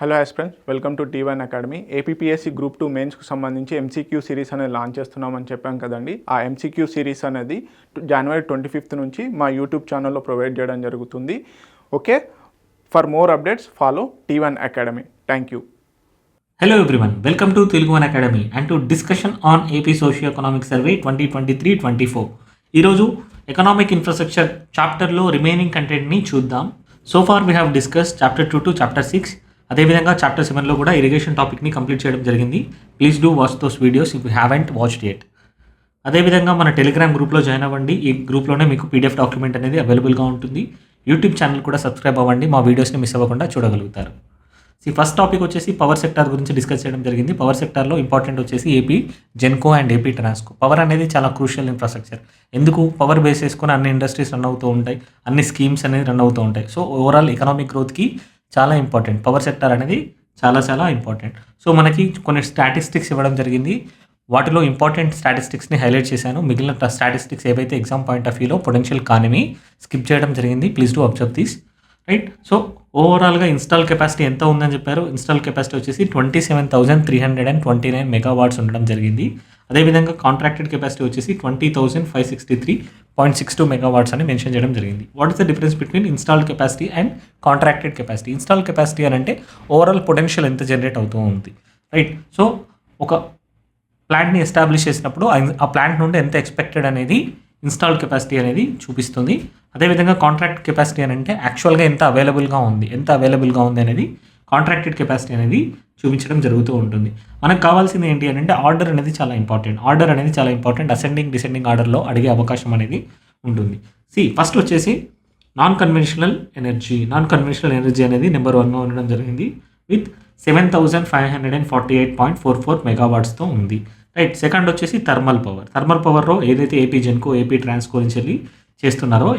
Hello aspirants, welcome to T1 academy. APPSC group 2 మెయిన్స్కు సంబంధించి MCQ series అనేది launch చేస్తున్నామని చెప్పాం కదండి. ఆ ఎంసీక్యూ సిరీస్ అనేది January 25th నుంచి మా యూట్యూబ్ ఛానల్లో ప్రొవైడ్ చేయడం జరుగుతుంది. Okay, for more updates follow T1 academy. Thank you. Hello everyone, welcome to Telugu One Academy and to discussion on AP Socio-Economic Survey 2023-24. ఈరోజు ఎకనామిక్ ఇన్ఫ్రాస్ట్రక్చర్ చాప్టర్లో remaining కంటెంట్ని చూద్దాం. So far we have discuss chapter 2 to chapter 6. అదేవిధంగా chapter 7లో కూడా irrigation టాపిక్ని complete చేయడం జరిగింది. Please do watch those videos if you haven't watched it. అదేవిధంగా మన టెలిగ్రామ్ గ్రూప్లో జాయిన్ అవ్వండి. ఈ గ్రూప్లోనే మీకు పీడిఎఫ్ డాక్యుమెంట్ అనేది అవైలబుల్గా ఉంటుంది. యూట్యూబ్ ఛానల్ కూడా సబ్స్క్రైబ్ అవ్వండి, మా వీడియోస్ని మిస్ అవ్వకుండా చూడగలుగుతారు. ఫస్ట్ టాపిక్ వచ్చేసి పవర్ సెక్టార్ గురించి డిస్కస్ చేయడం జరిగింది. పవర్ సెక్టార్లో ఇంపార్టెంట్ వచ్చేసి AP Genco and AP Transco. Power అనేది చాలా క్రూషియల్ ఇన్ఫ్రాస్ట్రక్చర్. ఎందుకు? పవర్ బేస్ చేసుకొని అన్ని ఇండస్ట్రీస్ రన్ అవుతూ ఉంటాయి, అన్ని స్కీమ్స్ అనేది రన్ అవుతూ ఉంటాయి. సో ఓవరాల్ ఎకనామిక్ గ్రోత్కి చాలా ఇంపార్టెంట్ పవర్ సెక్టార్ అనేది, చాలా చాలా ఇంపార్టెంట్. సో మనకి కొన్ని స్టాటిస్టిక్స్ ఇవ్వడం జరిగింది. వాటిలో ఇంపార్టెంట్ స్టాటిస్టిక్స్ని హైలైట్ చేశాను. మిగిలిన స్టాటిస్టిక్స్ ఏవైతే ఎగ్జామ్ పాయింట్ ఆఫ్ వ్యూలో పొటెన్షియల్ కానివి స్కిప్ చేయడం జరిగింది. Please do observe this. Right. So ఓవరాల్గా ఇన్స్టాల్ కెపాసిటీ ఎంత ఉందని చెప్పారు. ఇన్స్టాల్ కెపాసిటీ వచ్చేసి 27,329 మెగావాట్స్ ఉండడం జరిగింది. అదేవిధంగా కాంట్రాక్టెడ్ కెపాసిటీ వచ్చేసి 20,563.62 మెగావాట్స్ అని మెన్షన్ చేయడం జరిగింది. What is the difference between installed capacity and contracted capacity? Install capacity అని అంటే ఓవరాల్ పొటెన్షియల్ ఎంత జనరేట్ అవుతూ ఉంది. రైట్. సో ఒక ప్లాంట్ని ఎస్టాబ్లిష్ చేసినప్పుడు ఆ ప్లాంట్ నుండి ఎంత ఎక్స్పెక్టెడ్ అనేది ఇన్స్టాల్డ్ కెపాసిటీ అనేది చూపిస్తుంది. అదేవిధంగా కాంట్రాక్ట్ కెపాసిటీ అని అంటే యాక్చువల్గా ఎంత అవైలబుల్గా ఉంది అనేది కాంట్రాక్టెడ్ కెపాసిటీ అనేది చూపించడం జరుగుతూ ఉంటుంది. మనకు కావాల్సింది ఏంటి అని అంటే ఆర్డర్ అనేది చాలా ఇంపార్టెంట్. అసెండింగ్ డిసెండింగ్ ఆర్డర్లో అడిగే అవకాశం అనేది ఉంటుంది. ఫస్ట్ వచ్చేసి నాన్ కన్వెన్షనల్ ఎనర్జీ అనేది నెంబర్ 1గా ఉండడం జరిగింది విత్ 7,548.44 మెగావాట్స్తో ఉంది. రైట్. సెకండ్ వచ్చేసి థర్మల్ పవర్లో ఏదైతే ఏపీ జెన్కో, ఏపీ ట్రాన్స్కో నుంచి వెళ్ళి చేస్తున్నారో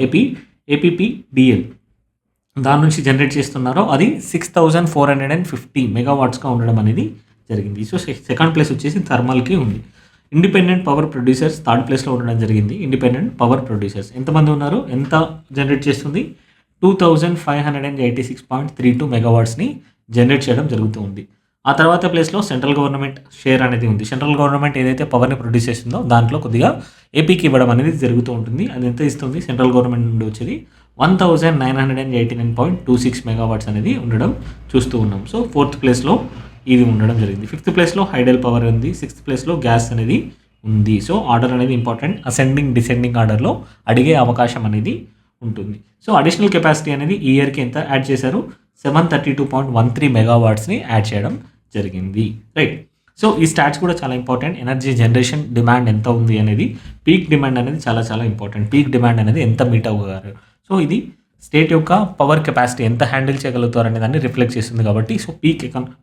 ఏపీపీడిఎల్ దాని నుంచి జనరేట్ చేస్తున్నారో అది 6,450 మెగావాట్స్గా ఉండడం అనేది జరిగింది. సో సెకండ్ ప్లేస్ వచ్చేసి థర్మల్కి ఉంది. ఇండిపెండెంట్ పవర్ ప్రొడ్యూసర్స్ థర్డ్ ప్లేస్లో ఉండడం జరిగింది. ఇండిపెండెంట్ పవర్ ప్రొడ్యూసర్స్ ఎంతమంది ఉన్నారు, ఎంత జనరేట్ చేస్తుంది? 2,586.32 మెగావాట్స్ని జనరేట్ చేయడం జరుగుతూ ఉంది. ఆ తర్వాత ప్లేస్లో సెంట్రల్ గవర్నమెంట్ షేర్ అనేది ఉంది. సెంట్రల్ గవర్నమెంట్ ఏదైతే పవర్ని ప్రొడ్యూస్ చేస్తుందో దాంట్లో కొద్దిగా ఏపీకి ఇవ్వడం అనేది జరుగుతూ ఉంటుంది. అది ఎంత ఇస్తుంది? సెంట్రల్ గవర్నమెంట్ నుండి వచ్చేది 1,989.26 మెగావాట్స్ అనేది ఉండడం చూస్తూ ఉన్నాం. సో ఫోర్త్ ప్లేస్లో ఇది ఉండడం జరిగింది. ఫిఫ్త్ ప్లేస్లో హైడల్ పవర్ ఉంది. సిక్స్త్ ప్లేస్లో గ్యాస్ అనేది ఉంది. సో ఆర్డర్ అనేది ఇంపార్టెంట్. అసెండింగ్ డిసెండింగ్ ఆర్డర్లో అడిగే అవకాశం అనేది ఉంటుంది. సో అడిషనల్ కెపాసిటీ అనేది ఈ ఇయర్కి ఎంత యాడ్ చేశారు? 732.13 మెగావాట్స్ని యాడ్ చేయడం జరిగింది. రైట్. సో ఈ స్టాట్స్ కూడా చాలా ఇంపార్టెంట్. ఎనర్జీ జనరేషన్ డిమాండ్ ఎంత ఉంది అనేది, పీక్ డిమాండ్ అనేది చాలా చాలా ఇంపార్టెంట్. పీక్ డిమాండ్ అనేది ఎంత మీట్ అవ్వగారు. సో ఇది స్టేట్ యొక్క పవర్ కెపాసిటీ ఎంత హ్యాండిల్ చేయగలుగుతారు అనే దాన్ని రిఫ్లెక్ట్ చేస్తుంది కాబట్టి సో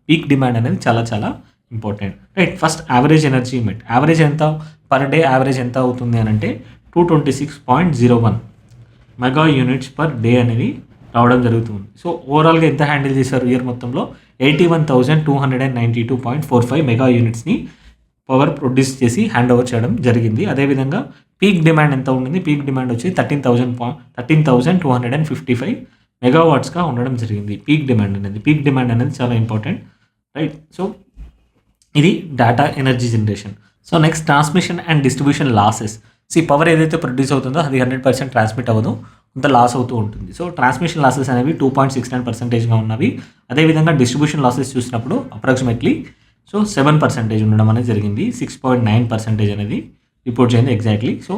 పీక్ డిమాండ్ అనేది చాలా చాలా important. Right. First average energy met. Average ఎంత పర్ డే యావరేజ్ ఎంత అవుతుంది అని అంటే 226.01 మెగా యూనిట్స్ పర్ డే అనేది రావడం జరుగుతుంది. సో ఓవరాల్గా ఎంత హ్యాండిల్ చేశారు ఇయర్ మొత్తంలో? 81,292.45 మెగా యూనిట్స్ని పవర్ ప్రొడ్యూస్ చేసి హ్యాండ్ ఓవర్ చేయడం జరిగింది. అదేవిధంగా పీక్ డిమాండ్ ఎంత ఉండింది? పీక్ డిమాండ్ వచ్చి 13,255 మెగావాట్స్గా ఉండడం జరిగింది. పీక్ డిమాండ్ అనేది చాలా ఇంపార్టెంట్. రైట్. సో ఇది data energy generation. So next transmission and distribution losses. Power ఏదైతే ప్రొడ్యూస్ అవుతుందో అది 100% ట్రాన్స్మిట్ అవ్వదు, అంత లాస్ అవుతూ ఉంటుంది. సో ట్రాన్స్మిషన్ లాసెస్ అనేవి 2.69%గా ఉన్నవి. అదేవిధంగా డిస్ట్రిబ్యూషన్ లాసెస్ చూసినప్పుడు అప్రాక్సిమేట్లీ 7% ఉండడం అనేది జరిగింది. 6.9% అనేది రిపోర్ట్ చేయండి ఎగ్జాక్ట్లీ. సో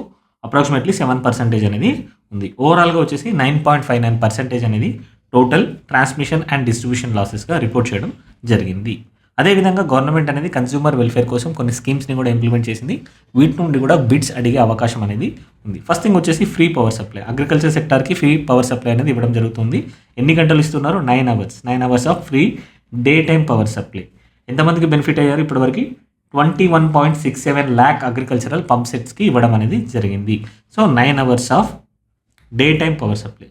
అప్రాక్సిమేట్లీ 7% అనేది ఉంది. ఓవరాల్గా వచ్చేసి 9.59% అనేది టోటల్ ట్రాన్స్మిషన్ అండ్ డిస్ట్రిబ్యూషన్ లాసెస్గా రిపోర్ట్ చేయడం జరిగింది. అదేవిధంగా గవర్నమెంట్ అనేది కన్స్యూమర్ వెల్ఫేర్ కోసం కొన్ని స్కీమ్స్ని కూడా ఇంప్లిమెంట్ చేసింది. వీటి నుండి కూడా బిడ్స్ అడిగే అవకాశం అనేది ఉంది. ఫస్ట్ థింగ్ వచ్చేసి ఫ్రీ పవర్ సప్లై. అగ్రికల్చర్ సెక్టార్కి ఫ్రీ పవర్ సప్లై అనేది ఇవ్వడం జరుగుతుంది. ఎన్ని గంటలు ఇస్తున్నారు? 9 hours of free day time power supply. ఎంతమందికి బెనిఫిట్ అయ్యారు ఇప్పటివరకు? 21.67 lakh అగ్రికల్చరల్ పంప్ సెట్స్కి ఇవ్వడం అనేది జరిగింది. So 9 hours of day time power supply.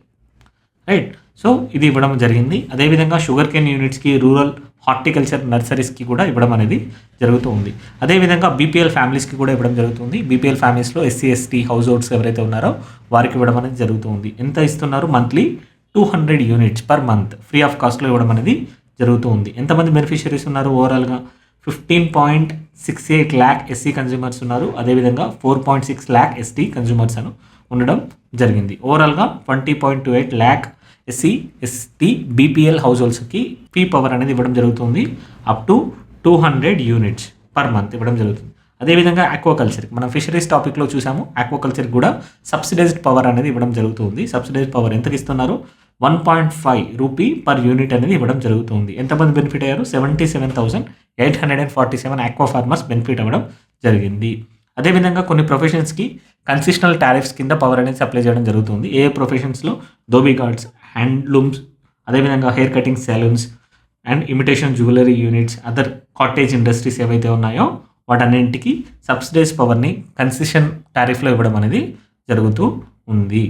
Right. So ఇది ఇవ్వడం జరిగింది. అదేవిధంగా షుగర్ కేన్ యూనిట్స్కి, రూరల్ హార్టికల్చర్ నర్సరీస్కి కూడా ఇవ్వడం అనేది జరుగుతూ ఉంది. అదేవిధంగా బీపీఎల్ ఫ్యామిలీస్కి కూడా ఇవ్వడం జరుగుతుంది. బీపీఎల్ ఫ్యామిలీస్లో ఎస్సీ ఎస్టీ హౌస్ హోల్డ్స్ ఎవరైతే ఉన్నారో వారికి ఇవ్వడం అనేది జరుగుతుంది. ఎంత ఇస్తున్నారు? Monthly 200 units per month free of కాస్ట్లో ఇవ్వడం అనేది జరుగుతూ ఉంది. ఎంతమంది బెనిఫిషరీస్ ఉన్నారు ఓవరాల్గా? 15.68 ల్యాక్ ఎస్సీ కన్జ్యూమర్స్ ఉన్నారు. అదేవిధంగా 4.6 ల్యాక్ ఎస్టీ కన్జ్యూమర్స్ అని ఉండడం జరిగింది. ఓవరాల్గా 20.28 lakh SC ST BPL house హోల్డ్స్కి ఫీ పవర్ అనేది ఇవ్వడం జరుగుతుంది. Up to 200 units per month ఇవ్వడం జరుగుతుంది. అదేవిధంగా ఆక్వాకల్చర్, మనం ఫిషరీస్ టాపిక్లో చూసాము. ఆక్వాకల్చర్ కూడా సబ్సిడైజ్డ్ పవర్ అనేది ఇవ్వడం జరుగుతుంది. సబ్సిడైజ్డ్ పవర్ ఎంతకి ఇస్తున్నారు? 1.5 రూపీ పర్ యూనిట్ అనేది ఇవ్వడం జరుగుతుంది. ఎంతమంది బెనిఫిట్ అయ్యారు? 77,847 ఆక్వా ఫార్మర్స్ బెనిఫిట్ అవ్వడం జరిగింది. అదేవిధంగా కొన్ని ప్రొఫెషన్స్కి కన్సిషనల్ టారిఫ్స్ కింద పవర్ అనేది సప్లై చేయడం జరుగుతుంది. ఏ ప్రొఫెషన్స్లో? ధోబీ గార్డ్స్, హ్యాండ్లూమ్స్, అదేవిధంగా hair cutting salons and imitation jewellery units, other cottage industries ఏవైతే ఉన్నాయో వాటన్నింటికి సబ్సిడైజ్ పవర్ని కన్సిషన్ టారిఫ్లో ఇవ్వడం అనేది జరుగుతూ ఉంది.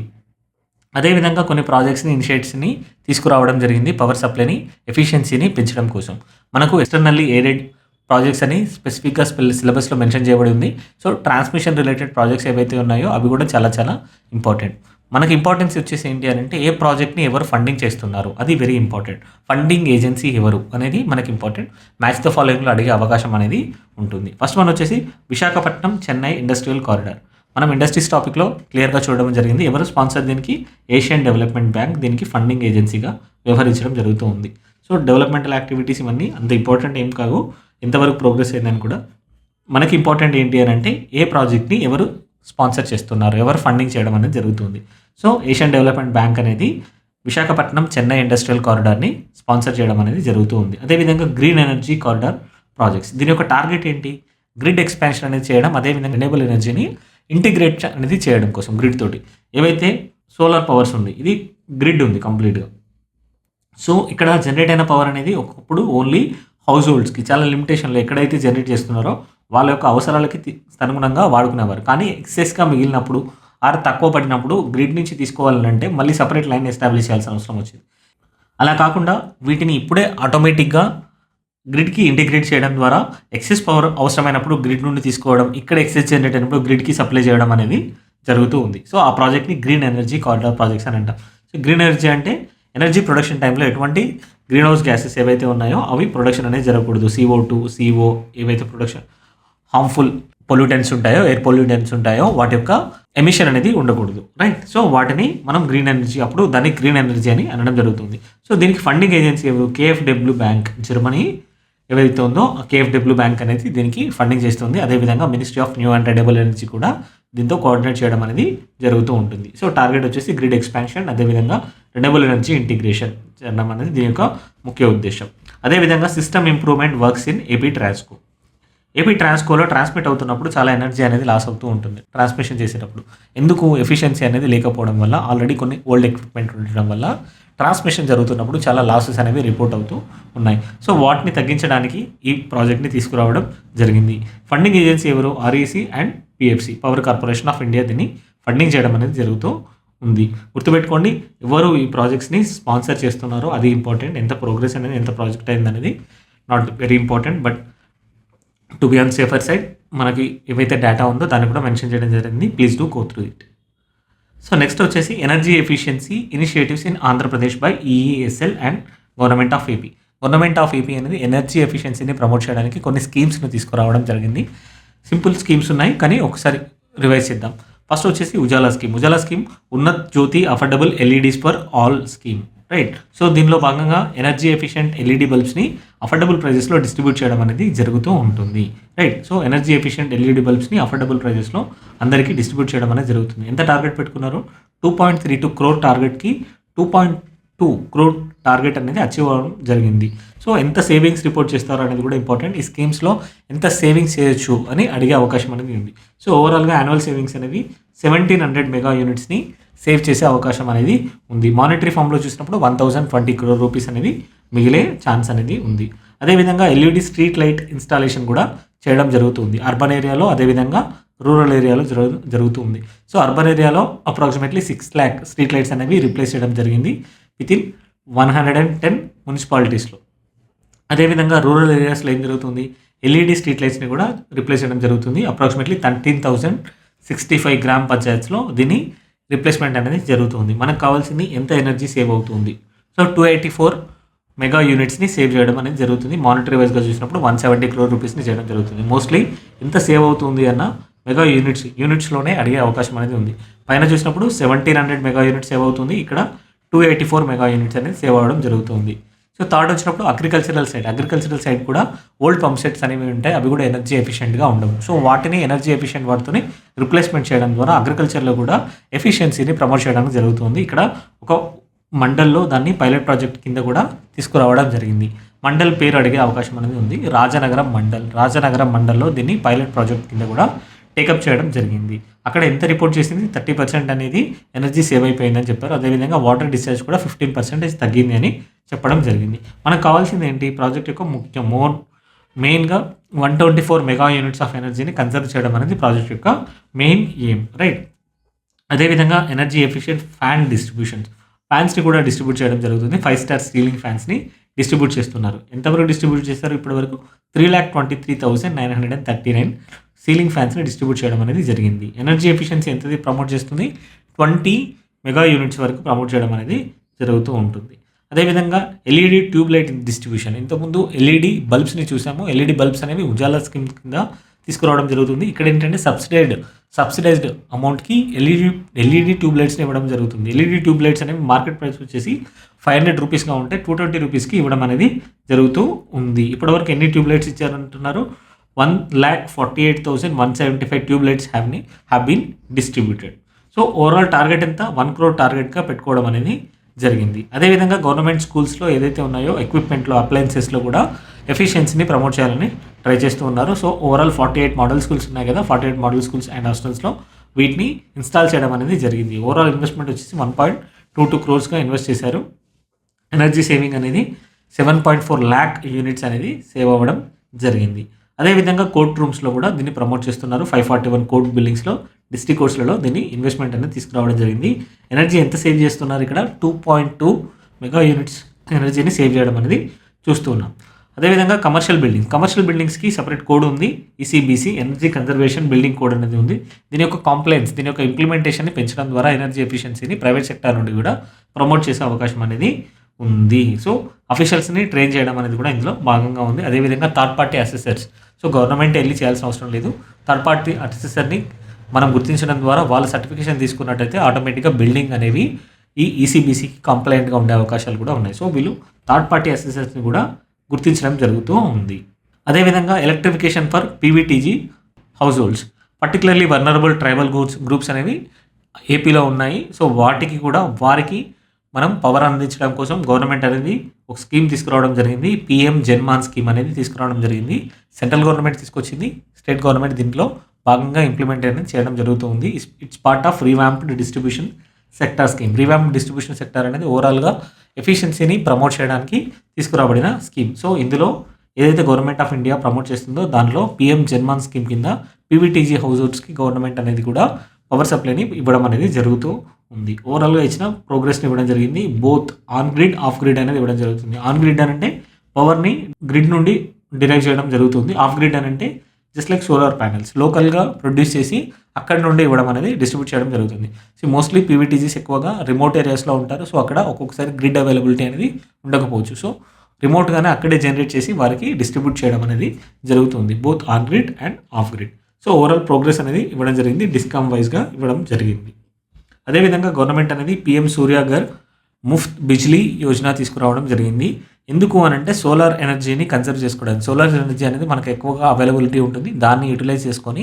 అదేవిధంగా కొన్ని ప్రాజెక్ట్స్ని ఇనిషియేటివ్స్ని తీసుకురావడం జరిగింది పవర్ సప్లైని ఎఫిషియన్సీని పెంచడం కోసం. మనకు ఎక్స్టర్నల్లీ ఎయిడెడ్ ప్రాజెక్ట్స్ అని స్పెసిఫిక్గా సిలబస్లో మెన్షన్ చేయబడి ఉంది. సో ట్రాన్స్మిషన్ రిలేటెడ్ ప్రాజెక్ట్స్ ఏవైతే ఉన్నాయో అవి కూడా చాలా చాలా ఇంపార్టెంట్. మనకి ఇంపార్టెన్స్ వచ్చేసి ఏంటి అని అంటే ఏ ప్రాజెక్ట్ని ఎవరు ఫండింగ్ చేస్తున్నారు అది వెరీ ఇంపార్టెంట్. ఫండింగ్ ఏజెన్సీ ఎవరు అనేది మనకి ఇంపార్టెంట్. మ్యాచ్ ద ఫాలోయింగ్లో అడిగే అవకాశం అనేది ఉంటుంది. ఫస్ట్ వన్ వచ్చేసి విశాఖపట్నం చెన్నై ఇండస్ట్రియల్ కారిడార్. మనం ఇండస్ట్రీస్ టాపిక్లో క్లియర్గా చూడడం జరిగింది. ఎవరు స్పాన్సర్ దీనికి? ఏషియన్ డెవలప్మెంట్ బ్యాంక్ దీనికి ఫండింగ్ ఏజెన్సీగా వ్యవహరించడం జరుగుతూ ఉంది. సో డెవలప్మెంటల్ యాక్టివిటీస్ ఇవన్నీ అంత ఇంపార్టెంట్ ఏం కావు, ఎంతవరకు ప్రోగ్రెస్ అయిందని కూడా. మనకి ఇంపార్టెంట్ ఏంటి అని అంటే ఏ ప్రాజెక్ట్ని ఎవరు స్పాన్సర్ చేస్తున్నారు, ఎవరు ఫండింగ్ చేయడం అనేది జరుగుతుంది. సో ఏషియన్ డెవలప్మెంట్ బ్యాంక్ అనేది విశాఖపట్నం చెన్నై ఇండస్ట్రియల్ కారిడార్ని స్పాన్సర్ చేయడం అనేది జరుగుతూ ఉంది. అదేవిధంగా గ్రీన్ ఎనర్జీ కారిడార్ ప్రాజెక్ట్స్, దీని యొక్క టార్గెట్ ఏంటి? గ్రిడ్ ఎక్స్పాన్షన్ అనేది చేయడం, అదేవిధంగా రెన్యూబుల్ ఎనర్జీని ఇంటిగ్రేట్ అనేది చేయడం కోసం గ్రిడ్ తోటి. ఏవైతే సోలార్ పవర్స్ ఉంది, ఇది గ్రిడ్ ఉంది కంప్లీట్గా. సో ఇక్కడ జనరేట్ అయిన పవర్ అనేది ఒకప్పుడు ఓన్లీ హౌస్ హోల్డ్స్కి చాలా లిమిటేషన్లో ఎక్కడైతే జనరేట్ చేస్తున్నారో వాళ్ళ యొక్క అవసరాలకి అనుగుణంగా వాడుకునేవారు. కానీ ఎక్సెస్గా మిగిలినప్పుడు ఆర్ తక్కువ పడినప్పుడు గ్రిడ్ నుంచి తీసుకోవాలంటే మళ్ళీ సపరేట్ లైన్ ఎస్టాబ్లిష్ చేయాల్సిన అవసరం వచ్చింది. అలా కాకుండా వీటిని ఇప్పుడే ఆటోమేటిక్గా గ్రిడ్కి ఇంటిగ్రేట్ చేయడం ద్వారా ఎక్సెస్ పవర్ అవసరమైనప్పుడు గ్రిడ్ నుండి తీసుకోవడం, ఇక్కడ ఎక్సెస్ జనరేట్ అయినప్పుడు గ్రిడ్కి సప్లై చేయడం అనేది జరుగుతూ ఉంది. సో ఆ ప్రాజెక్ట్ని గ్రీన్ ఎనర్జీ కారిడార్ ప్రాజెక్ట్స్ అని అంటాం. సో గ్రీన్ ఎనర్జీ అంటే ఎనర్జీ ప్రొడక్షన్ టైంలో ఎటువంటి గ్రీన్ హౌస్ గ్యాసెస్ ఏవైతే ఉన్నాయో అవి ప్రొడక్షన్ అనేది జరగకూడదు. CO2, CO ఏవైతే ప్రొడక్షన్ హార్మ్ఫుల్ పొల్యూటెంట్స్ ఉంటాయో, ఎయిర్ పొల్యూటెంట్స్ ఉంటాయో వాటి యొక్క ఎమిషన్ అనేది ఉండకూడదు, రైట్? సో వాటిని మనం గ్రీన్ ఎనర్జీ, అప్పుడు దాన్ని గ్రీన్ ఎనర్జీ అని అనడం జరుగుతుంది. సో దీనికి ఫండింగ్ ఏజెన్సీ ఎవరు? KfW బ్యాంక్, జర్మనీ ఏవైతే ఉందో ఆ KfW బ్యాంక్ అనేది దీనికి ఫండింగ్ చేస్తుంది. అదేవిధంగా ministry of new and renewable energy కూడా దీంతో కోఆర్డినేట్ చేయడం అనేది జరుగుతూ ఉంటుంది. సో టార్గెట్ వచ్చేసి గ్రిడ్ ఎక్స్పాన్షన్, అదేవిధంగా రెన్యూబుల్ ఎనర్జీ ఇంటిగ్రేషన్ చేయడం అనేది దీని యొక్క ముఖ్య ఉద్దేశం. అదేవిధంగా system improvement works in AP Transco. AP ట్రాన్స్కోలో ట్రాన్స్మిట్ అవుతున్నప్పుడు చాలా ఎనర్జీ అనేది లాస్ అవుతూ ఉంటుంది ట్రాన్స్మిషన్ చేసేటప్పుడు. ఎందుకు? ఎఫిషియన్సీ అనేది లేకపోవడం వల్ల, ఆల్రెడీ కొన్ని ఓల్డ్ ఎక్విప్మెంట్ ఉండడం వల్ల ట్రాన్స్మిషన్ జరుగుతున్నప్పుడు చాలా లాసెస్ అనేవి రిపోర్ట్ అవుతూ ఉన్నాయి. సో వాటిని తగ్గించడానికి ఈ ప్రాజెక్ట్ని తీసుకురావడం జరిగింది. ఫండింగ్ ఏజెన్సీ ఎవరు? REC and PFC, power corporation of India దీన్ని ఫండింగ్ చేయడం అనేది జరుగుతూ ఉంది. గుర్తుపెట్టుకోండి, ఎవరు ఈ ప్రాజెక్ట్స్ని స్పాన్సర్ చేస్తున్నారో అది ఇంపార్టెంట్. ఎంత ప్రోగ్రెస్ అనేది, ఎంత ప్రాజెక్ట్ అయింది అనేది not very important, but to be on safer side మనకి ఏవైతే డేటా ఉందో దాన్ని కూడా మెన్షన్ చేయడం జరిగింది. Please do go through it. So next వచ్చేసి energy efficiency initiatives in Andhra Pradesh by EESL and government of AP. Government of AP అనేది energy ఎఫిషియన్సీని ప్రమోట్ చేయడానికి కొన్ని స్కీమ్స్ని తీసుకురావడం జరిగింది. సింపుల్ స్కీమ్స్ ఉన్నాయి కానీ ఒకసారి రివైజ్ చేద్దాం. ఫస్ట్ వచ్చేసి Ujala scheme. Ujala scheme Unnat Jyoti affordable LEDs for all scheme, right? So దీనిలో భాగంగా ఎనర్జీ ఎఫిషియెంట్ LED బల్బ్స్ని అఫోర్డబుల్ ప్రైజెస్లో డిస్ట్రిబ్యూట్ చేయడం అనేది జరుగుతూ ఉంటుంది, right? So energy efficient LED బల్బ్స్ని అఫోర్డబుల్ ప్రైజెస్లో అందరికీ డిస్ట్రిబ్యూట్ చేయడం అనేది జరుగుతుంది. ఎంత టార్గెట్ పెట్టుకున్నారు? 2.32 crore టార్గెట్కి 2.2 crore టార్గెట్ అనేది అచీవ్ అవ్వడం జరిగింది. సో ఎంత సేవింగ్స్ రిపోర్ట్ చేస్తారో అనేది కూడా ఇంపార్టెంట్. ఈ స్కీమ్స్లో ఎంత సేవింగ్స్ చేయొచ్చు అని అడిగే అవకాశం అనేది ఉంది. సో ఓవరాల్గా యాన్యువల్ సేవింగ్స్ అనేవి 1700 మెగా యూనిట్స్ని సేవ్ చేసే అవకాశం అనేది ఉంది. మానిటరీ ఫామ్లో చూసినప్పుడు 1020 crore రూపీస్ అనేది మిగిలే ఛాన్స్ అనేది ఉంది. అదేవిధంగా LED స్ట్రీట్ లైట్ ఇన్స్టాలేషన్ కూడా చేయడం జరుగుతుంది అర్బన్ ఏరియాలో, అదేవిధంగా రూరల్ ఏరియాలో జరుగుతుంది. సో అర్బన్ ఏరియాలో అప్రాక్సిమేట్లీ 6 lakh స్ట్రీట్ లైట్స్ అనేవి రీప్లేస్ చేయడం జరిగింది వితిన్ 110 మున్సిపాలిటీస్లో. అదేవిధంగా రూరల్ ఏరియాస్లో ఏం జరుగుతుంది? LED స్ట్రీట్ లైట్స్ని కూడా రీప్లేస్ చేయడం జరుగుతుంది. అప్రాక్సిమేట్లీ 13,065 గ్రామ పంచాయత్స్లో దీన్ని రిప్లేస్మెంట్ అనేది జరుగుతుంది. మనకు కావాల్సింది ఎంత ఎనర్జీ సేవ్ అవుతుంది. సో 284 మెగా యూనిట్స్ని సేవ్ చేయడం అనేది జరుగుతుంది. మానిటరీ వైజ్గా చూసినప్పుడు 170 crore రూపీస్ని చేయడం జరుగుతుంది. మోస్ట్లీ ఎంత సేవ్ అవుతుంది అన్న మెగా యూనిట్స్లోనే అడిగే అవకాశం అనేది ఉంది. పైన చూసినప్పుడు 1700 మెగా యూనిట్స్ సేవ్ అవుతుంది, ఇక్కడ 284 మెగా యూనిట్స్ అనేది సేవ్ అవ్వడం జరుగుతుంది. సో థర్డ్ వచ్చినప్పుడు అగ్రికల్చరల్ సైడ్ కూడా ఓల్డ్ పంప్ సెట్స్ అనేవి ఉంటాయి, అవి కూడా ఎనర్జీ ఎఫిషియెంట్గా ఉండవు. సో వాటిని ఎనర్జీ ఎఫిషియెంట్ వాటితోని రిప్లేస్మెంట్ చేయడం ద్వారా అగ్రికల్చర్లో కూడా ఎఫిషియన్సీని ప్రమోట్ చేయడానికి జరుగుతుంది. ఇక్కడ ఒక మండల్లో దాన్ని పైలట్ ప్రాజెక్ట్ కింద కూడా తీసుకురావడం జరిగింది. మండల్ పేరు అడిగే అవకాశం అనేది ఉంది. రాజనగరం మండల్లో దీన్ని పైలట్ ప్రాజెక్ట్ కింద కూడా టేకప్ చేయడం జరిగింది. అక్కడ ఎంత రిపోర్ట్ చేసింది, 30% అనేది ఎనర్జీ సేవ్ అయిపోయిందని చెప్పారు. అదేవిధంగా వాటర్ డిశ్చార్జ్ కూడా 15% తగ్గింది అని చెప్పడం జరిగింది. మనకు కావాల్సింది ఏంటి, ప్రాజెక్ట్ యొక్క మెయిన్గా 124 మెగా యూనిట్స్ ఆఫ్ ఎనర్జీని కన్సర్వ్ చేయడం అనేది ప్రాజెక్ట్ యొక్క మెయిన్ ఎయిమ్, రైట్. అదేవిధంగా ఎనర్జీ ఎఫిషియెంట్ ఫ్యాన్స్ని కూడా డిస్ట్రిబ్యూట్ చేయడం జరుగుతుంది. 5 స్టార్ సీలింగ్ ఫ్యాన్స్ని డిస్ట్రిబ్యూట్ చేస్తున్నారు. ఎంతవరకు డిస్ట్రిబ్యూట్ చేస్తారు ఇప్పటివరకు 3,23,939 సీలింగ్ ఫ్యాన్స్ని డిస్ట్రిబ్యూట్ చేయడం అనేది జరిగింది. ఎనర్జీ ఎఫిషియన్సీ ఎంతది ప్రమోట్ చేస్తుంది, 20 మెగా యూనిట్స్ వరకు ప్రమోట్ చేయడం అనేది జరుగుతూ ఉంటుంది. అదేవిధంగా ఎల్ఈడి ట్యూబ్ లైట్ డిస్ట్రిబ్యూషన్, ఇంతకుముందు ఎల్ఈడి బల్బ్స్ని చూసాము. ఎల్ఈడి బల్బ్స్ అనేవి ఉజాలా స్కీమ్ కింద తీసుకురావడం జరుగుతుంది. ఇక్కడ ఏంటంటే సబ్సిడైజ్డ్ అమౌంట్కి ఎల్ఈడి ట్యూబ్ లైట్స్ని ఇవ్వడం జరుగుతుంది. ఎల్ఈడి ట్యూబ్ లైట్స్ అనేవి మార్కెట్ ప్రైస్ వచ్చేసి 500 రూపీస్గా ఉంటే 220 రూపీస్కి ఇవ్వడం అనేది జరుగుతూ ఉంది. ఇప్పటివరకు ఎన్ని ట్యూబ్ లైట్స్ ఇచ్చారంటున్నారు, 1,48,175 tube lights have been distributed. So overall target ఎంత, 1 crore టార్గెట్గా పెట్టుకోవడం అనేది జరిగింది. అదేవిధంగా గవర్నమెంట్ స్కూల్స్లో ఏదైతే ఉన్నాయో ఎక్విప్మెంట్లో అప్లయన్సెస్లో కూడా ఎఫిషియన్సీని ప్రమోట్ చేయాలని ట్రై చేస్తూ ఉన్నారు. సో ఓవరాల్ 48 మోడల్ స్కూల్స్ ఉన్నాయి కదా, 48 మోడల్ స్కూల్స్ అండ్ హాస్టల్స్లో వీటిని ఇన్స్టాల్ చేయడం అనేది జరిగింది. ఓవరాల్ ఇన్వెస్ట్మెంట్ వచ్చేసి 1.22 crores ఇన్వెస్ట్ చేశారు. ఎనర్జీ సేవింగ్ అనేది 7.4 lakh యూనిట్స్ అనేది సేవ్ అవ్వడం జరిగింది. అదేవిధంగా కోర్ట్ రూమ్స్లో కూడా దీన్ని ప్రమోట్ చేస్తున్నారు. 541 కోర్ట్ బిల్డింగ్స్లో డిస్ట్రిక్ట్ కోర్ట్స్లలో దీన్ని ఇన్వెస్ట్మెంట్ అనేది తీసుకురావడం జరిగింది. ఎనర్జీ ఎంత సేవ్ చేస్తున్నారు, ఇక్కడ 2.2 మెగా యూనిట్స్ ఎనర్జీని సేవ్ చేయడం అనేది చూస్తూ ఉన్నాం. అదేవిధంగా కమర్షియల్ బిల్డింగ్స్కి సపరేట్ కోడ్ ఉంది, ఈసీబీసీ ఎనర్జీ కన్జర్వేషన్ బిల్డింగ్ కోడ్ అనేది ఉంది. దీని యొక్క కాంప్లైన్స్, దీని యొక్క ఇంప్లిమెంటేషన్ని పెంచడం ద్వారా ఎనర్జీ ఎఫిషియన్సీని ప్రైవేట్ సెక్టార్ నుండి కూడా ప్రమోట్ చేసే అవకాశం అనేది ఉంది. సో అఫీషియల్స్ని ట్రైన్ చేయడం అనేది కూడా ఇందులో భాగంగా ఉంది. అదేవిధంగా third party assessors, so government వెళ్ళి చేయాల్సిన అవసరం లేదు. థర్డ్ పార్టీ అసెసర్ని మనం గుర్తించడం ద్వారా వాళ్ళు సర్టిఫికేషన్ తీసుకున్నట్టయితే ఆటోమేటిక్గా బిల్డింగ్ అనేవి ఈ ఈసీబీసీకి కంప్లైంట్గా ఉండే అవకాశాలు కూడా ఉన్నాయి. సో వీళ్ళు థర్డ్ పార్టీ అసెసర్స్ని కూడా గుర్తించడం జరుగుతూ ఉంది. అదేవిధంగా electrification for PVTG house holds, particularly vulnerable tribal groups అనేవి ఏపీలో ఉన్నాయి. సో వాటికి కూడా వారికి మనం పవర్ అందించడం కోసం గవర్నమెంట్ అనేది ఒక స్కీమ్ తీసుకురావడం జరిగింది. PM జన్మాన్ స్కీమ్ అనేది తీసుకురావడం జరిగింది. సెంట్రల్ గవర్నమెంట్ తీసుకొచ్చింది, స్టేట్ గవర్నమెంట్ దీంట్లో భాగంగా ఇంప్లిమెంట్ అనేది చేయడం జరుగుతుంది. It's part of revamped distribution sector scheme. Revamped distribution sector అనేది ఓవరాల్గా ఎఫిషియన్సీని ప్రమోట్ చేయడానికి తీసుకురాబడిన స్కీమ్. సో ఇందులో ఏదైతే గవర్నమెంట్ ఆఫ్ ఇండియా ప్రమోట్ చేస్తుందో దానిలో PM జన్మాన్ స్కీమ్ కింద పీవీటీజీ హౌస్ హోల్డ్స్కి గవర్నమెంట్ అనేది కూడా పవర్ సప్లైని ఇవ్వడం అనేది జరుగుతూ ఉంది. ఓవరాల్గా ఇచ్చిన ప్రోగ్రెస్ని ఇవ్వడం జరిగింది. Both on grid, off grid అనేది ఇవ్వడం జరుగుతుంది. ఆన్ గ్రిడ్ అని అంటే పవర్ని గ్రిడ్ నుండి డిరైవ్ చేయడం జరుగుతుంది. ఆఫ్ గ్రిడ్ అని అంటే జస్ట్ లైక్ సోలార్ ప్యానెల్స్ లోకల్గా ప్రొడ్యూస్ చేసి అక్కడ నుండి ఇవ్వడం అనేది డిస్ట్రిబ్యూట్ చేయడం జరుగుతుంది. సో మోస్ట్లీ పీవీటీజీస్ ఎక్కువగా రిమోట్ ఏరియాస్లో ఉంటారు. సో అక్కడ ఒక్కొక్కసారి గ్రిడ్ అవైలబిలిటీ అనేది ఉండకపోవచ్చు. సో రిమోట్గానే అక్కడే జనరేట్ చేసి వారికి డిస్ట్రిబ్యూట్ చేయడం అనేది జరుగుతుంది, both on grid and off grid. So overall progress అనేది ఇవ్వడం జరిగింది, డిస్కామ్ వైజ్గా ఇవ్వడం జరిగింది. అదేవిధంగా గవర్నమెంట్ అనేది PM సూర్యాగర్ ముఫ్త్ బిజ్లీ యోజన తీసుకురావడం జరిగింది. ఎందుకు అని అంటే సోలార్ ఎనర్జీని కన్సర్వ్ చేసుకోవడానికి. సోలార్ ఎనర్జీ అనేది మనకు ఎక్కువగా అవైలబిలిటీ ఉంటుంది, దాన్ని యూటిలైజ్ చేసుకొని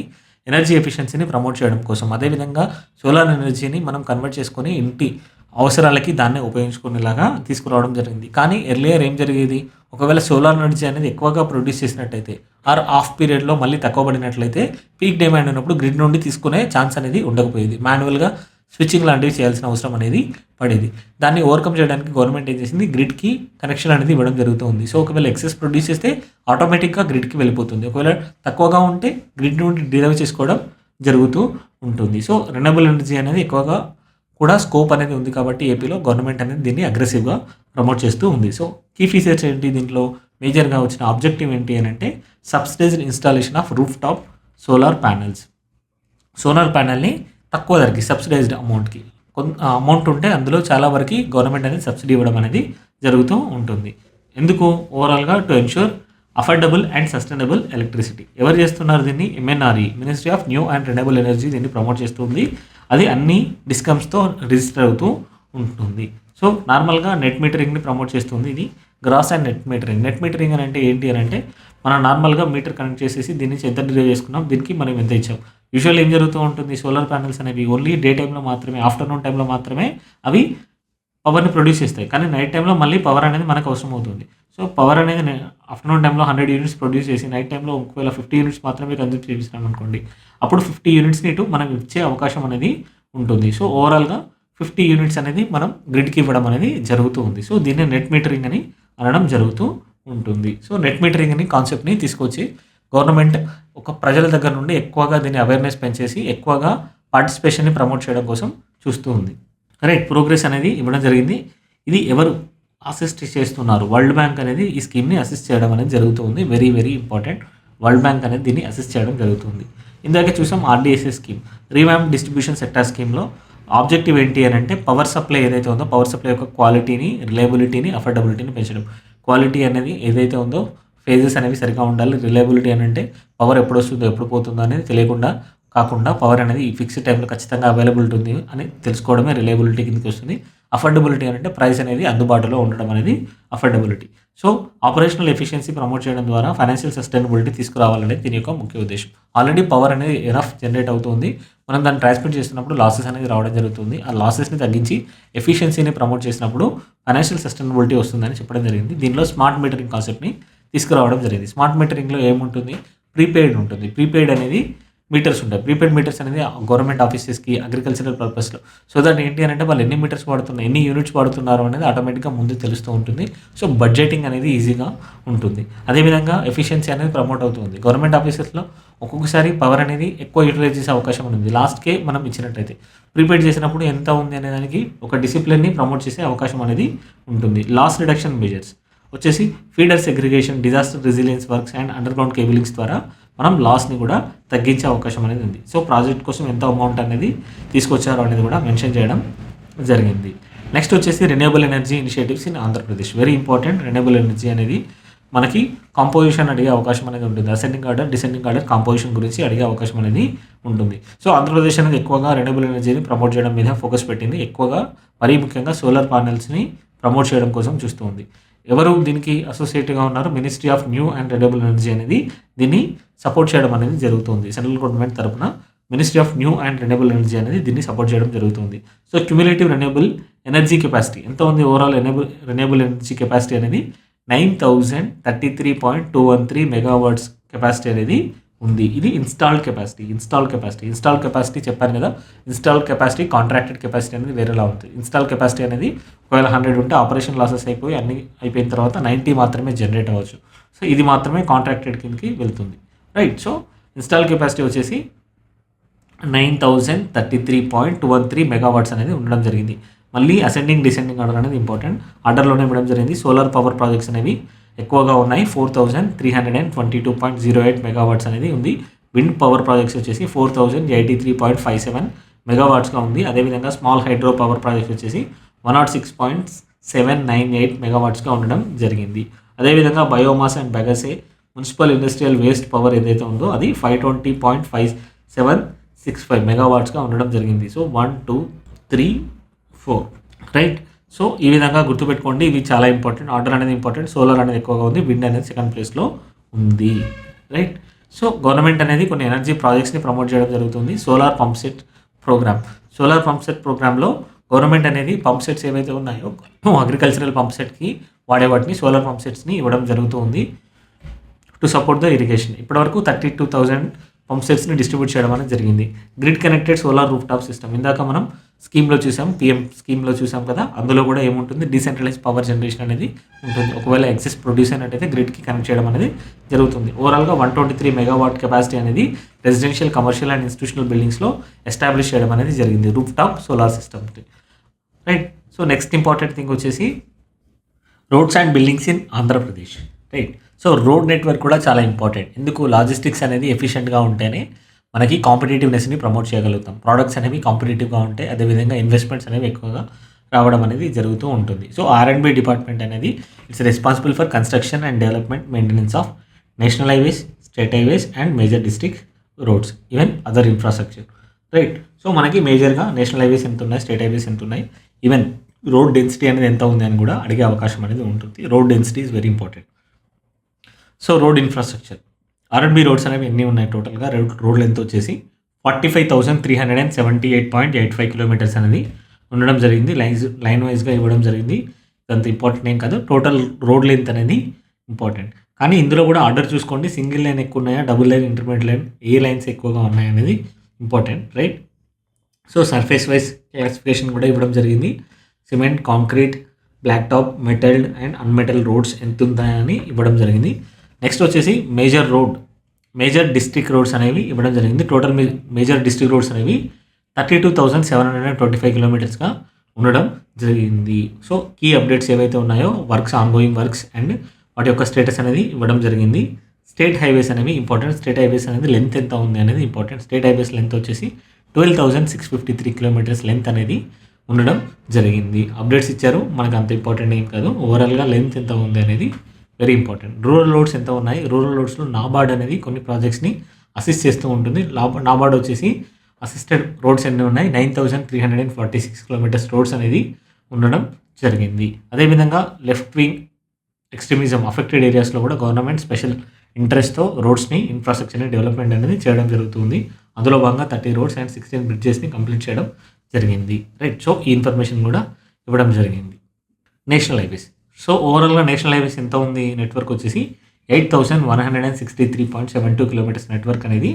ఎనర్జీ ఎఫిషియన్సీని ప్రమోట్ చేయడం కోసం. అదేవిధంగా సోలార్ ఎనర్జీని మనం కన్వర్ట్ చేసుకొని ఇంటి అవసరాలకి దాన్ని ఉపయోగించుకునేలాగా తీసుకురావడం జరిగింది. కానీ ఎర్లియర్ ఏం జరిగేది, ఒకవేళ సోలార్ ఎనర్జీ అనేది ఎక్కువగా ప్రొడ్యూస్ చేసినట్టయితే ఆర్ ఆఫ్ పీరియడ్లో మళ్ళీ తక్కువ పడినట్లయితే పీక్ డిమాండ్ ఉన్నప్పుడు గ్రిడ్ నుండి తీసుకునే ఛాన్స్ అనేది ఉండకపోయేది. మాన్యువల్గా స్విచ్చింగ్ లాంటివి చేయాల్సిన అవసరం అనేది పడేది. దాన్ని ఓవర్కమ్ చేయడానికి గవర్నమెంట్ ఏం చేసింది, గ్రిడ్కి కనెక్షన్ అనేది ఇవ్వడం జరుగుతుంది. సో ఒకవేళ ఎక్సెస్ ప్రొడ్యూస్ చేస్తే ఆటోమేటిక్గా గ్రిడ్కి వెళ్ళిపోతుంది. ఒకవేళ తక్కువగా ఉంటే గ్రిడ్ నుండి డిరైవ్ చేసుకోవడం జరుగుతూ ఉంటుంది. సో రెన్యూవబుల్ ఎనర్జీ అనేది ఎక్కువగా కూడా స్కోప్ అనేది ఉంది కాబట్టి ఏపీలో గవర్నమెంట్ అనేది దీన్ని అగ్రెసివ్గా ప్రమోట్ చేస్తూ ఉంది. సో కీ ఫీచర్స్ ఏంటి, దీంట్లో మేజర్గా వచ్చిన ఆబ్జెక్టివ్ ఏంటి అని అంటే subsidised installation of roof top solar panels. Solar ప్యానెల్ని తక్కువ ధరకి సబ్సిడైజ్డ్ అమౌంట్కి కొంత అమౌంట్ ఉంటే అందులో చాలా వరకు గవర్నమెంట్ అనేది సబ్సిడీ ఇవ్వడం అనేది జరుగుతూ ఉంటుంది. ఎందుకు? ఓవరాల్గా to ensure affordable and sustainable electricity. ఎవరు చేస్తున్నారు దీన్ని? MNRE, ministry of new and renewable energy దీన్ని ప్రమోట్ చేస్తుంది. అది అన్ని డిస్కమ్స్తో రిజిస్టర్ అవుతూ ఉంటుంది. సో నార్మల్గా నెట్ మీటరింగ్ని ప్రమోట్ చేస్తుంది ఇది. Gross and net metering. Net metering అని అంటే ఏంటి అని అంటే మనం నార్మల్గా మీటర్ కనెక్ట్ చేసేసి దీని నుంచి ఎంత డిరైవ్ చేసుకున్నాం, దీనికి మనం ఎంత ఇచ్చాం. యూజువల్ ఏం జరుగుతూ ఉంటుంది, సోలార్ ప్యానెల్స్ అనేవి ఓన్లీ డే టైంలో మాత్రమే, ఆఫ్టర్నూన్ టైంలో మాత్రమే అవి పవర్ని ప్రొడ్యూస్ చేస్తాయి. కానీ నైట్ టైంలో మళ్ళీ పవర్ అనేది మనకు అవసరం అవుతుంది. సో పవర్ అనేది ఆఫ్టర్నూన్ టైంలో 100 యూనిట్స్ ప్రొడ్యూస్ చేసి నైట్ టైంలో ఒకవేళ 50 యూనిట్స్ మాత్రమే కన్జ్యూమ్ చేసినాం అనుకోండి, అప్పుడు 50 యూనిట్స్ని ఇటు మనం ఇచ్చే అవకాశం అనేది ఉంటుంది. సో ఓవరాల్గా 50 యూనిట్స్ అనేది మనం గ్రిడ్కి ఇవ్వడం అనేది జరుగుతూ ఉంది. సో దీన్ని నెట్ మీటరింగ్ అని అనడం జరుగుతూ ఉంటుంది. సో నెట్ మీటరింగ్ అని కాన్సెప్ట్ని తీసుకొచ్చి గవర్నమెంట్ ఒక ప్రజల దగ్గర నుండి ఎక్కువగా దీన్ని అవేర్నెస్ పెంచేసి ఎక్కువగా పార్టిసిపేషన్ని ప్రమోట్ చేయడం కోసం చూస్తూ ఉంది. రైట్, ప్రోగ్రెస్ అనేది ఇవ్వడం జరిగింది. ఇది ఎవరు అసిస్ట్ చేస్తున్నారు? వరల్డ్ బ్యాంక్ అనేది ఈ స్కీమ్ని అసిస్ట్ చేయడం అనేది జరుగుతుంది. Very very important. World bank అనేది దీన్ని అసిస్ట్ చేయడం జరుగుతుంది. ఇందాక చూసాం RDSS scheme, revamp distribution sector స్కీమ్లో ఆబ్జెక్టివ్ ఏంటి అని అంటే పవర్ సప్లై ఏదైతే ఉందో పవర్ సప్లై యొక్క క్వాలిటీని, రిలయబిలిటీని, అఫోర్డబిలిటీని పెంచడం. క్వాలిటీ అనేది ఏదైతే ఉందో ఫేజెస్ అనేవి సరిగా ఉండాలి. రిలయబిలిటీ అని అంటే పవర్ ఎప్పుడు వస్తుందో ఎప్పుడు పోతుందో అనేది తెలియకుండా కాకుండా పవర్ అనేది ఈ ఫిక్స్డ్ టైంలో ఖచ్చితంగా అవైలబిలిటీ ఉంది అని తెలుసుకోవడమే రిలయబిలిటీ కిందకి వస్తుంది. అఫోర్డబిలిటీ అంటే ప్రైస్ అనేది అందుబాటులో ఉండడం అనేది affordability. So operational efficiency promote చేయడం ద్వారా ఫైనాన్షియల్ సస్టైనబిలిటీ తీసుకురావాలనేది దీని యొక్క ముఖ్య ఉద్దేశం. ఆల్రెడీ పవర్ అనేది ఎనఫ్ జనరేట్ అవుతుంది, మనం దాన్ని ట్రాన్స్మిట్ చేస్తున్నప్పుడు లాసెస్ అనేది రావడం జరుగుతుంది. ఆ లాసెస్ని తగ్గించి ఎఫిషియన్సీని ప్రమోట్ చేసినప్పుడు ఫైనాన్షియల్ సస్టైనబిలిటీ వస్తుందని చెప్పడం జరిగింది. దీనిలో స్మార్ట్ మీటరింగ్ కాన్సెప్ట్ని తీసుకురావడం జరిగింది. స్మార్ట్ మీటరింగ్లో ఏముంటుంది? ప్రీపెయిడ్ ఉంటుంది. ప్రీపెయిడ్ అనేది మీటర్స్ ఉంటాయి. ప్రీపెయిడ్ మీటర్స్ అనేది గవర్నమెంట్ ఆఫీసెస్కి, అగ్రికల్చరల్ పర్పస్లో. సో దట్ ఏంటి అని అంటే వాళ్ళు ఎన్ని మీటర్స్ వాడుతున్నారు, ఎన్ని యూనిట్స్ వాడుతున్నారు అనేది ఆటోమేటిక్గా ముందు తెలుస్తూ ఉంటుంది. సో బడ్జెటింగ్ అనేది ఈజీగా ఉంటుంది. అదేవిధంగా ఎఫిషియన్సీ అనేది ప్రమోట్ అవుతుంది. గవర్నమెంట్ ఆఫీసెస్లో ఒక్కొక్కసారి పవర్ అనేది ఎక్కువ యూటిలైజ్ చేసే అవకాశం ఉంది. లాస్ట్కే మనం ఇచ్చినట్టయితే ప్రీపెయిడ్ చేసినప్పుడు ఎంత ఉంది అనే దానికి ఒక డిసిప్లిన్ని ప్రమోట్ చేసే అవకాశం అనేది ఉంటుంది. లాస్ రిడక్షన్ మెజర్స్ వచ్చేసి feeder segregation, disaster resilience works and underground cablings ద్వారా మనం లాస్ని కూడా తగ్గించే అవకాశం అనేది ఉంది. సో ప్రాజెక్ట్ కోసం ఎంత అమౌంట్ అనేది తీసుకొచ్చారో అనేది కూడా మెన్షన్ చేయడం జరిగింది. నెక్స్ట్ వచ్చేసి renewable energy initiatives in Andhra Pradesh. Very important. Renewable energy అనేది మనకి కాంపోజిషన్ అడిగే అవకాశం అనేది ఉంటుంది. Ascending order, descending order composition గురించి అడిగే అవకాశం అనేది ఉంటుంది. సో ఆంధ్రప్రదేశ్ అనేది ఎక్కువగా రెన్యూవబుల్ ఎనర్జీని ప్రమోట్ చేయడం మీద ఫోకస్ పెట్టింది. ఎక్కువగా మరీ ముఖ్యంగా సోలార్ ప్యానెల్స్ని ప్రమోట్ చేయడం కోసం చూస్తూ ఉంది. ఎవరు దీనికి అసోసియేట్గా ఉన్నారు? Ministry of new and renewable energy అనేది దీన్ని సపోర్ట్ చేయడం అనేది జరుగుతుంది. సెంట్రల్ గవర్నమెంట్ తరఫున ministry of new and renewable energy అనేది దీన్ని సపోర్ట్ చేయడం జరుగుతుంది. So cumulative renewable energy capacity ఎంత ఉంది? ఓవరాల్ రెన్యూవబుల్ ఎనర్జీ కెపాసిటీ అనేది 9033.213 మెగావాట్స్ కెపాసిటీ అనేది ఉంది. ఇది ఇన్స్టాల్డ్ కెపాసిటీ చెప్పాను కదా. ఇన్స్టాల్డ్ కెపాసిటీ, కాంట్రాక్టెడ్ కెపాసిటీ అనేది వేరేలా ఉంటుంది. ఇన్స్టాల్ కెపాసిటీ అనేది ఒకవేళ 100 ఉంటే ఆపరేషన్ లాసెస్ అయిపోయి అన్ని అయిపోయిన తర్వాత 90 మాత్రమే జనరేట్ అవ్వచ్చు. సో ఇది మాత్రమే కాంట్రాక్టెడ్ కిందకి వెళ్తుంది. రైట్. సో ఇన్స్టాల్ కెపాసిటీ వచ్చేసి 9033.213 మెగావాట్స్ అనేది ఉండడం జరిగింది. మళ్ళీ అసెండింగ్ డిసెండింగ్ ఆర్డర్ అనేది ఇంపార్టెంట్. ఆర్డర్లోనే ఇవ్వడం జరిగింది. సోలార్ పవర్ ప్రాజెక్ట్స్ అనేవి ఎక్కువగా ఉన్నాయి. 4322.08 మెగావాట్స్ అనేది ఉంది. విండ్ పవర్ ప్రాజెక్ట్స్ వచ్చేసి 4083.57 మెగావాట్స్గా ఉంది. అదేవిధంగా స్మాల్ హైడ్రో పవర్ ప్రాజెక్ట్స్ వచ్చేసి 106.798 మెగావాట్స్గా ఉండడం జరిగింది. అదేవిధంగా biomass and bagasse municipal industrial waste power ఏదైతే ఉందో అది 520.5765 మెగావాట్స్గా ఉండడం జరిగింది. సో 1, 2, 3, 4. రైట్. సో ఈ విధంగా గుర్తుపెట్టుకోండి. ఇవి చాలా ఇంపార్టెంట్. ఆర్డర్ అనేది ఇంపార్టెంట్. సోలార్ అనేది ఎక్కువగా ఉంది. విండ్ అనేది సెకండ్ ప్లేస్లో ఉంది. రైట్. సో గవర్నమెంట్ అనేది కొన్ని ఎనర్జీ ప్రాజెక్ట్స్ని ప్రమోట్ చేయడం జరుగుతుంది. సోలార్ పంప్ సెట్ ప్రోగ్రామ్లో గవర్నమెంట్ అనేది పంప్ సెట్స్ ఏవైతే ఉన్నాయో అగ్రికల్చరల్ పంప్ సెట్కి వాడే వాటిని సోలార్ పంప్ సెట్స్ని ఇవ్వడం జరుగుతుంది టు సపోర్ట్ ద ఇరిగేషన్. ఇప్పటివరకు 32,000 పంప్ సెట్స్ని డిస్ట్రిబ్యూట్ చేయడం అనేది జరిగింది. Grid connected solar roof top system ఇందాక మనం స్కీమ్లో చూసాం, PM స్కీమ్లో చూసాం కదా. అందులో కూడా ఏముంటుంది? డీసెంట్రలైజ్ పవర్ జనరేషన్ అనేది ఉంటుంది. ఒకవేళ ఎక్సెస్ ప్రొడ్యూస్ అయినట్టయితే గ్రిడ్కి కనెక్ట్ చేయడం అనేది జరుగుతుంది. ఓవరాల్గా 123 మెగావాట్ కెపాసిటీ అనేది రెసిడెన్షియల్, కమర్షియల్ అండ్ ఇన్స్టిట్యూషనల్ బిల్డింగ్స్లో ఎస్టాబ్లిష్ చేయడం అనేది జరిగింది roof top solar system. Right. So next important thing వచ్చేసి roads and buildings in Andhra Pradesh. Right. So road network కూడా చాలా ఇంపార్టెంట్. ఎందుకు? లాజిస్టిక్స్ అనేది ఎఫిషియెంట్గా ఉంటేనే మనకి కాంపిటేటివ్నెస్ని ప్రమోట్ చేయగలుగుతాం. ప్రోడక్ట్స్ అనేవి కాంపిటేటివ్గా ఉంటే అదేవిధంగా ఇన్వెస్ట్మెంట్స్ అనేవి ఎక్కువగా రావడం అనేది జరుగుతూ ఉంటుంది. సో R&B డిపార్ట్మెంట్ అనేది it's responsible for construction and development maintenance of national highways, state highways and major district roads, even other infrastructure, right. So మనకి మేజర్గా నేషనల్ హైవేస్ ఎంత ఉన్నాయి, స్టేట్ హైవేస్ ఎంత ఉన్నాయి, ఈవెన్ రోడ్ డెన్సిటీ అనేది ఎంత ఉంది అని కూడా అడిగే అవకాశం అనేది ఉంటుంది. Road density is very important. So road infrastructure, ఆర్ఎండ్బి రోడ్స్ అనేవి ఎన్ని ఉన్నాయి టోటల్గా, రోడ్ లెంత్ వచ్చేసి 45,378.85 కిలోమీటర్స్ అనేది ఉండడం జరిగింది. లైన్ వైజ్గా ఇవ్వడం జరిగింది. అంత ఇంపార్టెంట్ ఏం కాదు, టోటల్ రోడ్ లెంత్ అనేది ఇంపార్టెంట్. కానీ ఇందులో కూడా ఆర్డర్ చూసుకోండి, సింగిల్ లైన్ ఎక్కువ ఉన్నాయా, డబుల్ లైన్, ఇంటర్మీడియట్ లైన్, ఏ లైన్స్ ఎక్కువగా ఉన్నాయి అనేది important, right. So surface wise classification కూడా ఇవ్వడం జరిగింది. Cement, concrete, black top, metalled and unmetal roads ఎంత ఉంటాయని ఇవ్వడం జరిగింది. నెక్స్ట్ వచ్చేసి మేజర్ డిస్ట్రిక్ట్ రోడ్స్ అనేవి ఇవ్వడం జరిగింది. టోటల్ మేజర్ డిస్ట్రిక్ట్ రోడ్స్ అనేవి 32,725 కిలోమీటర్స్గా ఉండడం జరిగింది. సో కీ అప్డేట్స్ ఏవైతే ఉన్నాయో, వర్క్స్, ఆన్గోయింగ్ వర్క్స్ అండ్ వాటి యొక్క స్టేటస్ అనేది ఇవ్వడం జరిగింది. స్టేట్ హైవేస్ అనేవి ఇంపార్టెంట్. స్టేట్ హైవేస్ అనేది లెంత్ ఎంత ఉంది అనేది ఇంపార్టెంట్. స్టేట్ హైవేస్ లెంత్ వచ్చేసి 12,653 కిలోమీటర్స్ లెంత్ అనేది ఉండడం జరిగింది. అప్డేట్స్ ఇచ్చారు, మనకు అంత ఇంపార్టెంట్ ఏం కాదు. ఓవరాల్గా లెంత్ ఎంత ఉంది అనేది వెరీ ఇంపార్టెంట్. రూరల్ రోడ్స్ ఎంత ఉన్నాయి, రూరల్ రోడ్స్లో నాబార్డ్ అనేది కొన్ని ప్రాజెక్ట్స్ని అసిస్ట్ చేస్తూ ఉంటుంది. నాబార్డ్ వచ్చేసి అసిస్టెడ్ రోడ్స్ ఎన్ని ఉన్నాయి, 9,346 కిలోమీటర్స్ రోడ్స్ అనేది ఉండడం జరిగింది. అదేవిధంగా లెఫ్ట్ వింగ్ ఎక్స్ట్రీమిజం అఫెక్టెడ్ ఏరియాస్లో కూడా గవర్నమెంట్ స్పెషల్ ఇంట్రెస్ట్తో రోడ్స్ని, ఇన్ఫ్రాస్ట్రక్చర్ని డెవలప్మెంట్ అనేది చేయడం జరుగుతుంది. అందులో భాగంగా 30 రోడ్స్ అండ్ 16 బ్రిడ్జెస్ని కంప్లీట్ చేయడం జరిగింది, రైట్. సో ఈ ఇన్ఫర్మేషన్ కూడా ఇవ్వడం జరిగింది. నేషనల్ హైవేస్, సో ఓవరాల్గా నేషనల్ హైవేస్ ఎంత ఉంది, నెట్వర్క్ వచ్చేసి 8,163.72 కిలోమీటర్స్ నెట్వర్క్ అనేది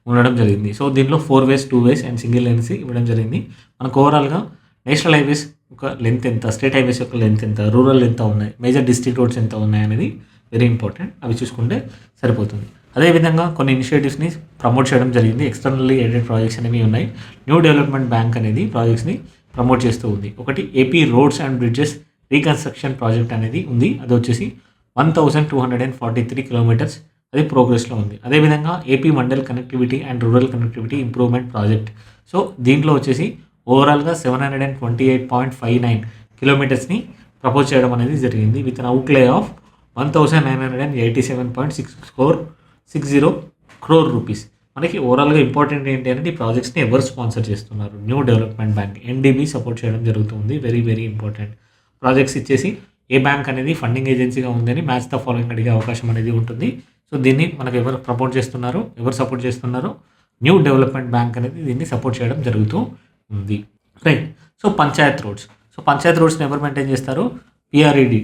ఉండడం జరిగింది. సో దీనిలో 4 ways, 2 ways and single lines ఇవ్వడం జరిగింది. మనకు ఓవరాల్గా నేషనల్ హైవేస్ ఒక లెంత్ ఎంత, స్టేట్ హైవేస్ యొక్క లెంత్ ఎంత, రూరల్ ఎంత ఉన్నాయి, మేజర్ డిస్ట్రిక్ట్ రోడ్స్ ఎంత ఉన్నాయి అనేది వెరీ ఇంపార్టెంట్. అవి చూసుకుంటే సరిపోతుంది. అదేవిధంగా కొన్ని ఇనిషియేటివ్స్ని ప్రమోట్ చేయడం జరిగింది. ఎక్స్టర్నల్లీ ఎయిడెడ్ ప్రాజెక్ట్స్ అనేవి ఉన్నాయి. న్యూ డెవలప్మెంట్ బ్యాంక్ అనేది ప్రాజెక్ట్స్ని ప్రమోట్ చేస్తూ ఉంది. ఒకటి AP roads and bridges reconstruction project అనేది ఉంది. అది వచ్చేసి 1,243 కిలోమీటర్స్ అది ప్రోగ్రెస్లో ఉంది. అదేవిధంగా AP mandal connectivity and rural connectivity improvement project. So దీంట్లో వచ్చేసి ఓవరాల్గా 728.59 కిలోమీటర్స్ని ప్రపోజ్ చేయడం అనేది జరిగింది with an అవుట్లే of 1,987.60 crore rupees. మనకి ఓవరాల్గా ఇంపార్టెంట్ ఏంటి అంటే ఈ ప్రాజెక్ట్స్ని ఎవరు స్పాన్సర్ చేస్తున్నారు, new development bank, NDB support చేయడం జరుగుతుంది. Very very important. ప్రాజెక్ట్స్ ఇచ్చేసి ఏ బ్యాంక్ అనేది ఫండింగ్ ఏజెన్సీగా ఉందని మ్యాచ్ ద ఫాలోయింగ్ అడిగే అవకాశం అనేది ఉంటుంది. సో దీన్ని మనకు ఎవరు ప్రపోర్ట్ చేస్తున్నారు, ఎవరు సపోర్ట్ చేస్తున్నారు, న్యూ డెవలప్మెంట్ బ్యాంక్ అనేది దీన్ని సపోర్ట్ చేయడం జరుగుతూ ఉంది, right. So panchayat roads, so panchayat రోడ్స్ని ఎవరు మెయింటైన్ చేస్తారు, PRED,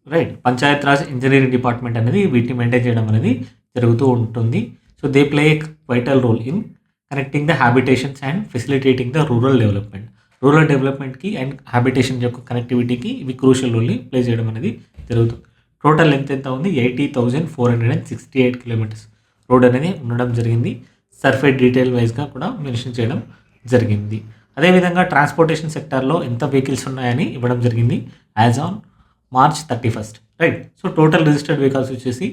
right. Panchayat Raj engineering department అనేది వీటిని మెయింటైన్ చేయడం అనేది జరుగుతూ ఉంటుంది. So they play a vital role in connecting the habitations and facilitating the rural development. Rural డెవలప్మెంట్కి అండ్ హ్యాబిటేషన్ యొక్క కనెక్టివిటీకి ఇవి క్రూషియల్ రోల్ని ప్లే చేయడం అనేది జరుగుతుంది. టోటల్ లెంత్ ఎంత ఉంది, 80,468 కిలోమీటర్స్ రోడ్ అనేది ఉండడం జరిగింది. సర్ఫేస్ డీటెయిల్ వైజ్గా కూడా మెన్షన్ చేయడం జరిగింది. అదేవిధంగా ట్రాన్స్పోర్టేషన్ సెక్టార్లో ఎంత వెహికల్స్ ఉన్నాయని ఇవ్వడం జరిగింది as on March 31st, right. So total registered vehicles వచ్చేసి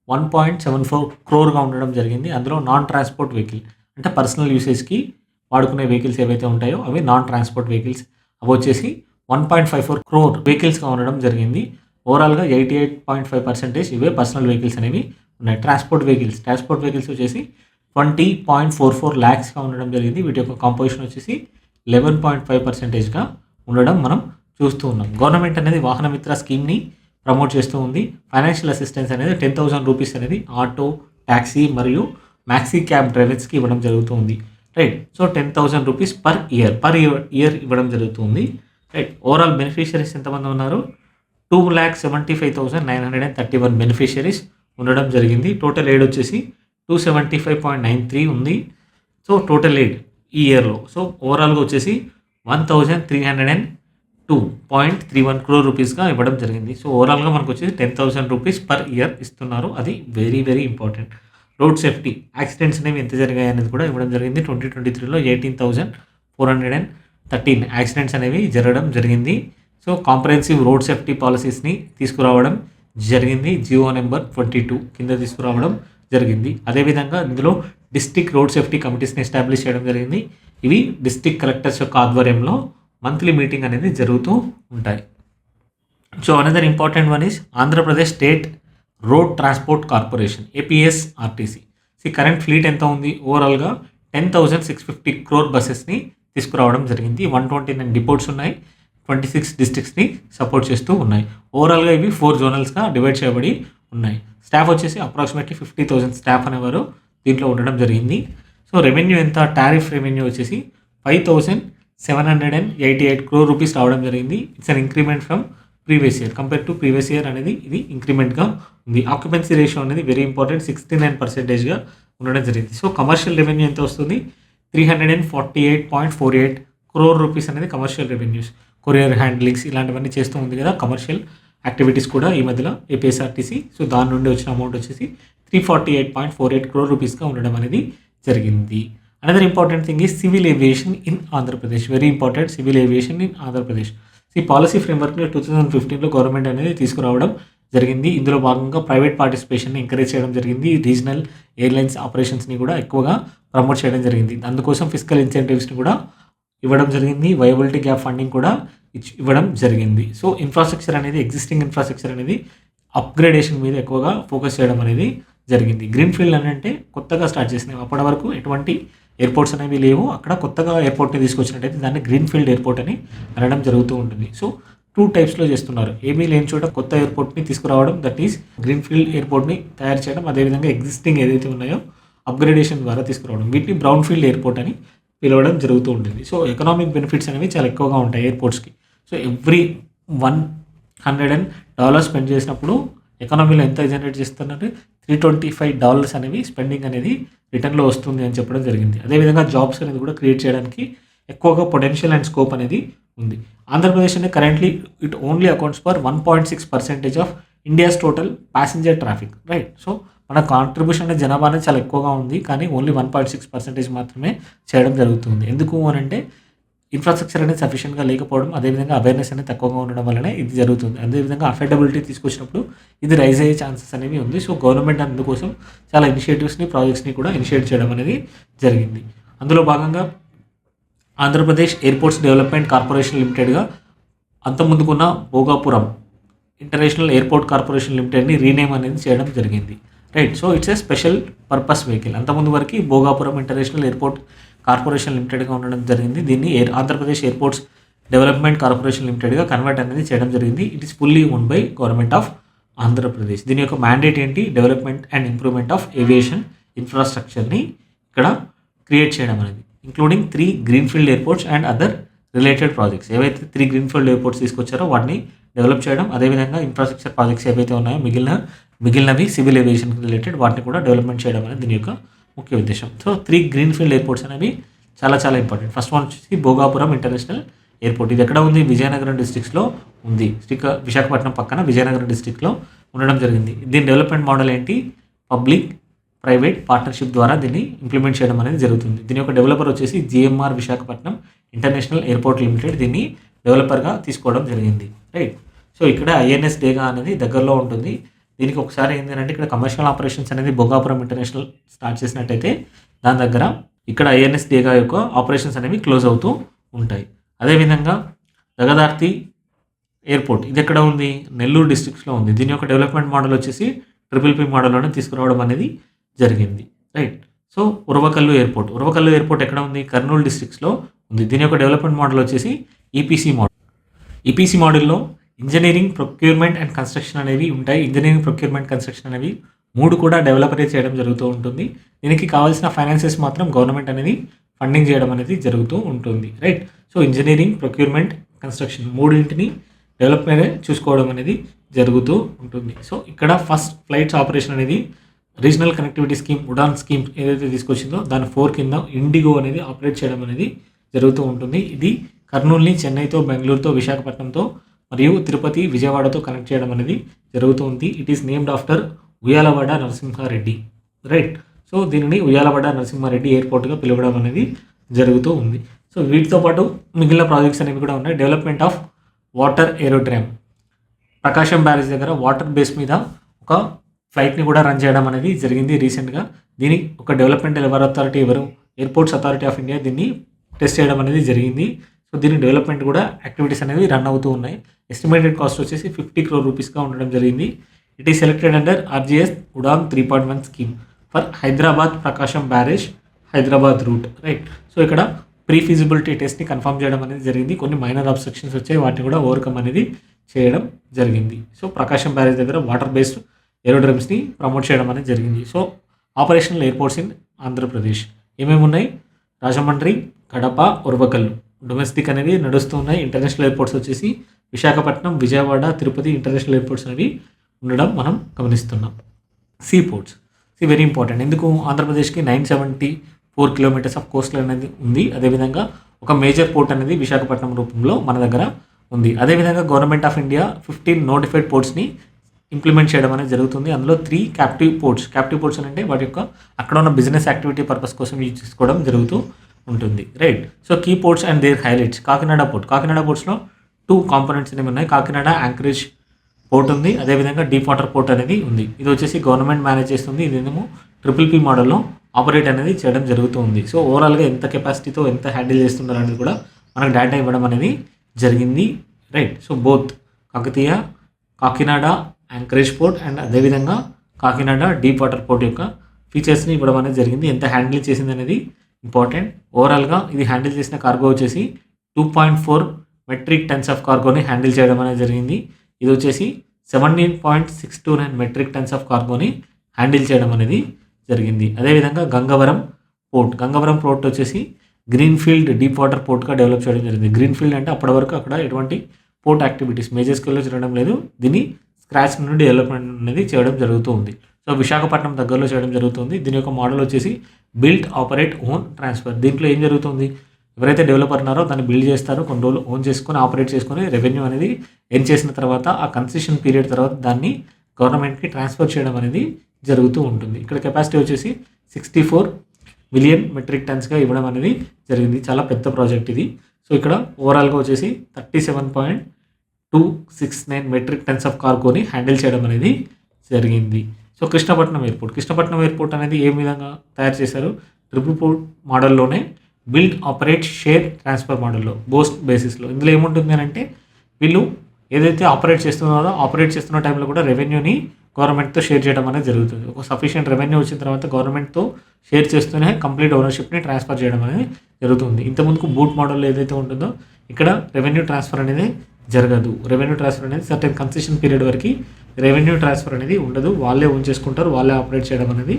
1.74 crore ఉండడం జరిగింది. అందులో నాన్ ట్రాన్స్పోర్ట్ వెహికల్ అంటే పర్సనల్ యూసేజ్కి వాడుకునే వెహికల్స్ ఏవైతే ఉంటాయో అవి నాన్ ట్రాన్స్పోర్ట్ వెహికల్స్, అవి వచ్చేసి 1.54 crore వెహికల్స్గా ఉండడం జరిగింది. ఓవరాల్గా 88.5% ఇవే పర్సనల్ వెహికల్స్ అనేవి ఉన్నాయి. ట్రాన్స్పోర్ట్ వెహికల్స్ వచ్చేసి 20.44 lakhsగా ఉండడం జరిగింది. వీటి యొక్క కాంపోజిషన్ వచ్చేసి 11.5%గా ఉండడం మనం చూస్తూ ఉన్నాం. గవర్నమెంట్ అనేది వాహన మిత్ర స్కీమ్ని ప్రమోట్ చేస్తూ ఉంది. ఫైనాన్షియల్ అసిస్టెన్స్ అనేది 10,000 రూపీస్ అనేది ఆటో, ట్యాక్సీ మరియు మ్యాక్సీ క్యాబ్ డ్రైవర్స్కి ఇవ్వడం జరుగుతుంది, right. So 10,000 rupees per year ఇవ్వడం జరుగుతుంది, రైట్. ఓవరాల్ బెనిఫిషరీస్ ఎంతమంది ఉన్నారు, 2,75,931 బెనిఫిషరీస్ ఉండడం జరిగింది. టోటల్ ఎయిడ్ వచ్చేసి 275.93 ఉంది. సో టోటల్ ఎయిడ్ ఈ ఇయర్లో, సో ఓవరాల్గా వచ్చేసి 1,302.31 crore రూపీస్గా ఇవ్వడం జరిగింది. సో ఓవరాల్గా మనకు వచ్చేసి 10,000 రూపీస్ పర్ ఇయర్ ఇస్తున్నారు. అది very very important. Road safety accidents అనేవి ఎంత జరిగాయి అనేది కూడా ఇవ్వడం జరిగింది. 2023లో 18,413 యాక్సిడెంట్స్ అనేవి జరగడం జరిగింది. సో కాంప్రహెన్సివ్ రోడ్ సేఫ్టీ పాలసీస్ని తీసుకురావడం జరిగింది. జియో నెంబర్ 22 కింద తీసుకురావడం జరిగింది. అదేవిధంగా ఇందులో డిస్ట్రిక్ట్ రోడ్ సేఫ్టీ కమిటీస్ని ఎస్టాబ్లిష్ చేయడం జరిగింది. ఇవి డిస్ట్రిక్ట్ కలెక్టర్స్ యొక్క ఆధ్వర్యంలో మంత్లీ మీటింగ్ అనేది జరుగుతూ ఉంటాయి. So another important one is Andhra Pradesh state road transport corporation APSRTC. Current fleet ఎంత ఉంది? ఓవరాల్గా 10,650 crore బస్సెస్ని తీసుకురావడం జరిగింది. 129 డిపోట్స్ ఉన్నాయి, 26 డిస్ట్రిక్ట్స్ని సపోర్ట్ చేస్తూ ఉన్నాయి. ఓవరాల్గా ఇవి 4 జోనల్స్గా డివైడ్ చేయబడి ఉన్నాయి. స్టాఫ్ వచ్చేసి అప్రాక్సిమేట్లీ 50,000 స్టాఫ్ అనేవారు దీంట్లో ఉండడం జరిగింది. సో రెవెన్యూ ఎంత? టారిఫ్ రెవెన్యూ వచ్చేసి 5,788 crore రూపీస్ రావడం జరిగింది. It's an increment from previous year. Compare to previous year అనేది ఇది ఇంక్రిమెంట్గా ఉంది. ఆక్యుపెన్సీ రేషియో అనేది వెరీ ఇంపార్టెంట్, 69%గా ఉండడం జరిగింది. సో కమర్షియల్ రెవెన్యూ ఎంత వస్తుంది? 348.48 crore రూపీస్ అనేది కమర్షియల్ రెవెన్యూస్. కొరియర్ హ్యాండ్లింగ్స్ ఇలాంటివన్నీ చేస్తూ ఉంది కదా, కమర్షియల్ యాక్టివిటీస్ కూడా ఈ మధ్యలో ఏపీఎస్ఆర్టీసీ. సో దాని నుండి వచ్చిన అమౌంట్ వచ్చేసి 348.48 crore రూపీస్గా ఉండడం అనేది జరిగింది. Another important thing is civil aviation in Andhra Pradesh. Very important, civil aviation in Andhra Pradesh. ఈ పాలసీ ఫ్రేమ్వర్క్ని 2015లో గవర్నమెంట్ అనేది తీసుకురావడం జరిగింది. ఇందులో భాగంగా ప్రైవేట్ పార్టిసిపేషన్ని ఎంకరేజ్ చేయడం జరిగింది. రీజనల్ ఎయిర్లైన్స్ ఆపరేషన్స్ని కూడా ఎక్కువగా ప్రమోట్ చేయడం జరిగింది. అందుకోసం ఫిజికల్ ఇన్సెంటివ్స్ని కూడా ఇవ్వడం జరిగింది. వయబిలిటీ గ్యాప్ ఫండింగ్ కూడా ఇవ్వడం జరిగింది. సో ఇన్ఫ్రాస్ట్రక్చర్ అనేది, ఎగ్జిస్టింగ్ ఇన్ఫ్రాస్ట్రక్చర్ అనేది అప్గ్రేడేషన్ మీద ఎక్కువగా ఫోకస్ చేయడం అనేది జరిగింది. గ్రీన్ ఫీల్డ్ అని అంటే కొత్తగా స్టార్ట్ చేసినాయి. అప్పటి వరకు ఎటువంటి ఎయిర్పోర్ట్స్ అనేవి లేవు. అక్కడ కొత్తగా ఎయిర్పోర్ట్ని తీసుకొచ్చినట్టయితే దాన్ని గ్రీన్ ఫీల్డ్ ఎయిర్పోర్ట్ అని అనడం జరుగుతూ ఉంటుంది. సో 2 టైప్స్లో చేస్తున్నారు. ఏమీ లేని చోట కొత్త ఎయిర్పోర్ట్ని తీసుకురావడం, దట్ ఈస్ గ్రీన్ ఫీల్డ్ ఎయిర్పోర్ట్ని తయారు చేయడం. అదేవిధంగా ఎగ్జిస్టింగ్ ఏదైతే ఉన్నాయో అప్గ్రేడేషన్ ద్వారా తీసుకురావడం, వీటిని బ్రౌన్ ఫీల్డ్ ఎయిర్పోర్ట్ అని పిలవడం జరుగుతూ ఉంటుంది. సో ఎకనామిక్ బెనిఫిట్స్ అనేవి చాలా ఎక్కువగా ఉంటాయి ఎయిర్పోర్ట్స్కి. సో ఎవ్రీ $100 స్పెండ్ చేసినప్పుడు ఎకానమీలో ఎంత జనరేట్ చేస్తున్నట్టు $325 అనేవి స్పెండింగ్ అనేది రిటర్న్లో వస్తుంది అని చెప్పడం జరిగింది. అదేవిధంగా జాబ్స్ అనేది కూడా క్రియేట్ చేయడానికి ఎక్కువగా పొటెన్షియల్ అండ్ స్కోప్ అనేది ఉంది. ఆంధ్రప్రదేశ్ అనేది currently it only accounts for 1.6% of India's total passenger traffic, right. So మన కాంట్రిబ్యూషన్ అనేది జనాభా అనేది చాలా ఎక్కువగా ఉంది, కానీ ఓన్లీ 1.6% మాత్రమే చేయడం జరుగుతుంది. ఎందుకు అని అంటే ఇన్ఫ్రాస్ట్రక్చర్ అనేది సఫిషియెంట్గా లేకపోవడం, అదేవిధంగా అవేర్నెస్ అనేది తక్కువగా ఉండడం వల్లనే ఇది జరుగుతుంది. అదేవిధంగా అఫోర్డబిలిటీ తీసుకొచ్చినప్పుడు ఇది రైజ్ అయ్యే ఛాన్సెస్ అనేవి ఉంది. సో గవర్నమెంట్ అందుకోసం చాలా ఇనిషియేటివ్స్ని, ప్రాజెక్ట్స్ని కూడా ఇనిషియేట్ చేయడం అనేది జరిగింది. అందులో భాగంగా ఆంధ్రప్రదేశ్ ఎయిర్పోర్ట్స్ డెవలప్మెంట్ కార్పొరేషన్ లిమిటెడ్గా అంతకుముందుకున్న భోగాపురం ఇంటర్నేషనల్ ఎయిర్పోర్ట్ కార్పొరేషన్ లిమిటెడ్ని రీనేమ్ అనేది చేయడం జరిగింది, right. So it's a special purpose vehicle. అంతకుముందు వరకు భోగాపురం ఇంటర్నేషనల్ ఎయిర్పోర్ట్ కార్పొరేషన్ లిమిటెడ్గా ఉండడం జరిగింది. దీన్ని ఆంధ్రప్రదేశ్ ఎయిర్పోర్ట్స్ డెవలప్మెంట్ కార్పొరేషన్ లిమిటెడ్గా కన్వర్ట్ అనేది చేయడం జరిగింది. It is fully own by government of Andhra Pradesh. దీని యొక్క మ్యాండేట్ ఏంటి? Development and improvement of aviation ఇన్ఫ్రాస్ట్రక్చర్ని ఇక్కడ క్రియేట్ చేయడం అనేది, including 3 greenfield airports and other related projects. ఏవైతే 3 గ్రీన్ఫీల్డ్ ఎయిర్పోర్ట్స్ తీసుకొచ్చారో వాటిని డెవలప్ చేయడం, అదేవిధంగా ఇన్ఫ్రాస్ట్రక్చర్ ప్రాజెక్ట్స్ ఏవైతే ఉన్నాయో మిగిలినవి సివిల్ ఏవియేషన్ రిలేటెడ్ వాటిని కూడా డెవలప్మెంట్ చేయడం అనేది దీని యొక్క ముఖ్య ఉద్దేశం. సో 3 గ్రీన్ఫీల్డ్ ఎయిర్పోర్ట్స్ అనేవి చాలా చాలా ఇంపార్టెంట్. ఫస్ట్ వన్ వచ్చేసి భోగాపురం ఇంటర్నేషనల్ ఎయిర్పోర్ట్. ఇది ఎక్కడ ఉంది? విజయనగరం డిస్ట్రిక్ట్స్లో ఉంది. విశాఖపట్నం పక్కన విజయనగరం డిస్ట్రిక్ట్లో ఉండడం జరిగింది. దీని డెవలప్మెంట్ మోడల్ ఏంటి? పబ్లిక్ ప్రైవేట్ పార్ట్నర్షిప్ ద్వారా దీన్ని ఇంప్లిమెంట్ చేయడం అనేది జరుగుతుంది. దీని యొక్క డెవలపర్ వచ్చేసి GMR Visakhapatnam international airport limited దీన్ని డెవలపర్గా తీసుకోవడం జరిగింది, రైట్. సో ఇక్కడ ఐఎన్ఎస్ డేగా అనేది దగ్గరలో ఉంటుంది. దీనికి ఒకసారి ఏంటంటే ఇక్కడ కమర్షియల్ ఆపరేషన్స్ అనేది భోగాపురం ఇంటర్నేషనల్ స్టార్ట్ చేసినట్టయితే దాని దగ్గర ఇక్కడ ఐఎన్ఎస్ డేగా యొక్క ఆపరేషన్స్ అనేవి క్లోజ్ అవుతూ ఉంటాయి. అదేవిధంగా జగదార్తి ఎయిర్పోర్ట్ ఇది ఎక్కడ ఉంది? నెల్లూరు డిస్ట్రిక్ట్స్లో ఉంది. దీని యొక్క డెవలప్మెంట్ మోడల్ వచ్చేసి PPP మోడల్లోనే తీసుకురావడం అనేది జరిగింది, రైట్. సో ఉరవకల్లు ఎయిర్పోర్ట్ ఎక్కడ ఉంది? కర్నూలు డిస్ట్రిక్ట్స్లో ఉంది. దీని యొక్క డెవలప్మెంట్ మోడల్ వచ్చేసి ఈపీసీ మోడల్లో ఇంజనీరింగ్, ప్రొక్యూర్మెంట్ అండ్ కన్స్ట్రక్షన్ అనేవి ఉంటాయి. ఇంజనీరింగ్, ప్రొక్యూర్మెంట్, కన్స్ట్రక్షన్ అనేవి 3 కూడా డెవలపరే చేయడం జరుగుతూ ఉంటుంది. దీనికి కావాల్సిన ఫైనాన్సెస్ మాత్రం గవర్నమెంట్ అనేది ఫండింగ్ చేయడం అనేది జరుగుతూ ఉంటుంది, right. So engineering, procurement, construction 3 development చూసుకోవడం అనేది జరుగుతూ ఉంటుంది. సో ఇక్కడ ఫస్ట్ ఫ్లైట్స్ ఆపరేషన్ అనేది regional connectivity scheme, UDAN scheme ఏదైతే తీసుకొచ్చిందో దాని 4 కింద ఇండిగో అనేది ఆపరేట్ చేయడం అనేది జరుగుతూ ఉంటుంది. ఇది కర్నూలుని చెన్నైతో, బెంగళూరుతో, విశాఖపట్నంతో మరియు తిరుపతి, విజయవాడతో కనెక్ట్ చేయడం అనేది జరుగుతుంది. It is named after Uyyalawada Narasimhareddy, right. So దీనిని ఉయ్యాలవాడ నరసింహారెడ్డి ఎయిర్పోర్ట్గా పిలవడం అనేది జరుగుతూ ఉంది. సో వీటితో పాటు మిగిలిన ప్రాజెక్ట్స్ అనేవి కూడా ఉన్నాయి. Development of water aerodrome, Prakasam barrage దగ్గర వాటర్ బేస్ మీద ఒక ఫ్లైట్ని కూడా రన్ చేయడం అనేది జరిగింది రీసెంట్గా. దీని ఒక డెవలప్మెంట్ ఎవరు? ఎయిర్పోర్ట్స్ అథారిటీ ఆఫ్ ఇండియా దీన్ని టెస్ట్ చేయడం అనేది జరిగింది. సో దీని డెవలప్మెంట్ కూడా యాక్టివిటీస్ అనేవి రన్ అవుతూ ఉన్నాయి. ఎస్టిమేటెడ్ కాస్ట్ వచ్చేసి 50 crore రూపీస్గా ఉండడం జరిగింది. It is selected under RGS UDAN 3.1 scheme for Hyderabad Prakasam barrage Hyderabad route, right. So ఇక్కడ ప్రీ ఫీజిబిలిటీ టెస్ట్ని కన్ఫర్మ్ చేయడం అనేది జరిగింది. కొన్ని మైనర్ అబ్స్ట్రక్షన్స్ వచ్చాయి, వాటిని కూడా ఓవర్కమ్ అనేది చేయడం జరిగింది. సో ప్రకాశం బ్యారేజ్ దగ్గర వాటర్ బేస్డ్ ఏరోడ్రమ్స్ని ప్రమోట్ చేయడం అనేది జరిగింది. So operational airports in Andhra Pradesh ఏమేమి ఉన్నాయి? రాజమండ్రి, కడప, ఉరవకల్లు డొమెస్టిక్ అనేది నడుస్తున్నాయి. ఇంటర్నేషనల్ ఎయిర్పోర్ట్స్ వచ్చేసి విశాఖపట్నం, విజయవాడ, తిరుపతి ఇంటర్నేషనల్ ఎయిర్పోర్ట్స్ అనేవి ఉండడం మనం గమనిస్తున్నాం. Sea ports very important. ఎందుకు? ఆంధ్రప్రదేశ్కి 974 కిలోమీటర్స్ ఆఫ్ కోస్ట్ లైన్ అనేది ఉంది. అదేవిధంగా ఒక మేజర్ పోర్ట్ అనేది విశాఖపట్నం రూపంలో మన దగ్గర ఉంది. అదేవిధంగా గవర్నమెంట్ ఆఫ్ ఇండియా 15 నోటిఫైడ్ పోర్ట్స్ని ఇంప్లిమెంట్ చేయడం అనేది జరుగుతుంది. అందులో 3 క్యాప్టివ్ పోర్ట్స్ అంటే వాటి యొక్క అక్కడ ఉన్న బిజినెస్ యాక్టివిటీ పర్పస్ కోసం యూజ్ చేసుకోవడం జరుగుతూ ఉంటుంది, right. So key ports and their highlights. Kakinada పోర్ట్స్లో 2 కాంపోనెంట్స్ అనేవి ఉన్నాయి. కాకినాడ యాంకరేజ్ పోర్ట్ ఉంది, అదేవిధంగా డీప్ వాటర్ పోర్ట్ అనేది ఉంది. ఇది వచ్చేసి గవర్నమెంట్ మేనేజ్ చేస్తుంది. ఇదేమో PPP మోడల్లో ఆపరేట్ అనేది చేయడం జరుగుతూ ఉంది. సో ఓవరాల్గా ఎంత కెపాసిటీతో ఎంత హ్యాండిల్ చేస్తున్నారు అనేది కూడా మనకు డేటా ఇవ్వడం అనేది జరిగింది, right. So both Kakinada anchorage port and అదేవిధంగా కాకినాడ డీప్ వాటర్ పోర్ట్ యొక్క ఫీచర్స్ని ఇవ్వడం అనేది జరిగింది. ఎంత హ్యాండిల్ చేసింది అనేది ఇంపార్టెంట్. ఓవరాల్గా ఇది హ్యాండిల్ చేసిన కార్గో వచ్చేసి 2.4 మెట్రిక్ టన్స్ ఆఫ్ కార్గోని హ్యాండిల్ చేయడం అనేది జరిగింది. ఇది వచ్చేసి 17.629 మెట్రిక్ టన్స్ ఆఫ్ కార్గోని హ్యాండిల్ చేయడం అనేది జరిగింది. అదేవిధంగా గంగవరం పోర్ట్ వచ్చేసి గ్రీన్ఫీల్డ్ డీప్ వాటర్ పోర్ట్గా డెవలప్ చేయడం జరిగింది. గ్రీన్ఫీల్డ్ అంటే అప్పటి వరకు అక్కడ ఎటువంటి పోర్ట్ యాక్టివిటీస్ మేజర్ స్కేల్లో చేయడం లేదు. దీన్ని స్క్రాచ్ నుండి డెవలప్మెంట్ అనేది చేయడం జరుగుతూ ఉంది. సో విశాఖపట్నం దగ్గరలో చేయడం జరుగుతుంది. దీని యొక్క మోడల్ వచ్చేసి బిల్డ్, ఆపరేట్, ఓన్, ట్రాన్స్ఫర్. దీంట్లో ఏం జరుగుతుంది? ఎవరైతే డెవలపర్ ఉన్నారో దాన్ని బిల్డ్ చేస్తారో, కొన్ని రోజులు ఓన్ చేసుకొని ఆపరేట్ చేసుకొని రెవెన్యూ అనేది ఎర్న్ చేసిన తర్వాత ఆ కన్సెషన్ పీరియడ్ తర్వాత దాన్ని గవర్నమెంట్కి ట్రాన్స్ఫర్ చేయడం అనేది జరుగుతూ ఉంటుంది. ఇక్కడ కెపాసిటీ వచ్చేసి 64 మిలియన్ మెట్రిక్ టన్స్గా ఇవ్వడం అనేది జరిగింది. చాలా పెద్ద ప్రాజెక్ట్ ఇది. సో ఇక్కడ ఓవరాల్గా వచ్చేసి 37.269 మెట్రిక్ టన్స్ ఆఫ్ కార్గోని హ్యాండిల్ చేయడం అనేది జరిగింది. సో కృష్ణపట్నం ఎయిర్పోర్ట్ అనేది ఏ విధంగా తయారు చేశారు? ట్రిపుల్ పోర్ట్ మోడల్లోనే బిల్డ్, ఆపరేట్, షేర్, ట్రాన్స్ఫర్ మోడల్లో బోస్ట్ బేసిస్లో. ఇందులో ఏముంటుంది అని అంటే వీళ్ళు ఏదైతే ఆపరేట్ చేస్తున్న టైంలో కూడా రెవెన్యూని గవర్నమెంట్తో షేర్ చేయడం అనేది జరుగుతుంది. ఒక సఫిషియంట్ రెవెన్యూ వచ్చిన తర్వాత గవర్నమెంట్తో షేర్ చేస్తూనే కంప్లీట్ ఓనర్షిప్ని ట్రాన్స్ఫర్ చేయడం అనేది జరుగుతుంది. ఇంతకుముందుకు బూట్ మోడల్లో ఏదైతే ఉంటుందో ఇక్కడ రెవెన్యూ ట్రాన్స్ఫర్ అనేది జరగదు. రెవెన్యూ ట్రాన్స్ఫర్ అనేది సర్టెన్ కన్సెషన్ పీరియడ్ వరకు రెవెన్యూ ట్రాన్స్ఫర్ అనేది ఉండదు. వాళ్ళే ఉంచేసుకుంటారు, వాళ్ళే ఆపరేట్ చేయడం అనేది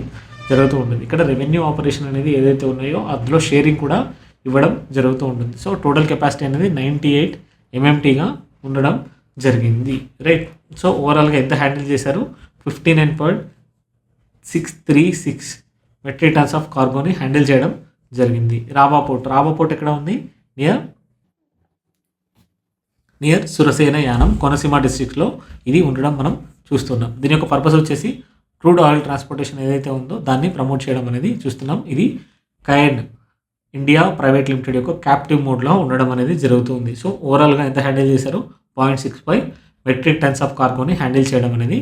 జరుగుతూ ఉంటుంది. ఇక్కడ రెవెన్యూ ఆపరేషన్ అనేది ఏదైతే ఉన్నాయో అందులో షేరింగ్ కూడా ఇవ్వడం జరుగుతూ ఉంటుంది. సో టోటల్ కెపాసిటీ అనేది 98 MMTగా ఉండడం జరిగింది, రైట్. సో ఓవరాల్గా ఎంత హ్యాండిల్ చేశారు? 59.636 మెట్రిక్ టన్స్ ఆఫ్ కార్గోని హ్యాండిల్ చేయడం జరిగింది. రాబా పోర్ట్ ఎక్కడ ఉంది? నియర్ సురసేన యానం, కోనసీమ డిస్ట్రిక్ట్లో ఇది ఉండడం మనం చూస్తున్నాం. దీని యొక్క పర్పస్ వచ్చేసి క్రూడ్ ఆయిల్ ట్రాన్స్పోర్టేషన్ ఏదైతే ఉందో దాన్ని ప్రమోట్ చేయడం అనేది చూస్తున్నాం. ఇది కైండ్ ఇండియా ప్రైవేట్ లిమిటెడ్ యొక్క క్యాప్టివ్ మోడ్లో ఉండడం అనేది జరుగుతుంది. సో ఓవరాల్గా ఎంత హ్యాండిల్ చేశారు? 0.65 మెట్రిక్ టన్స్ ఆఫ్ కార్గోని హ్యాండిల్ చేయడం అనేది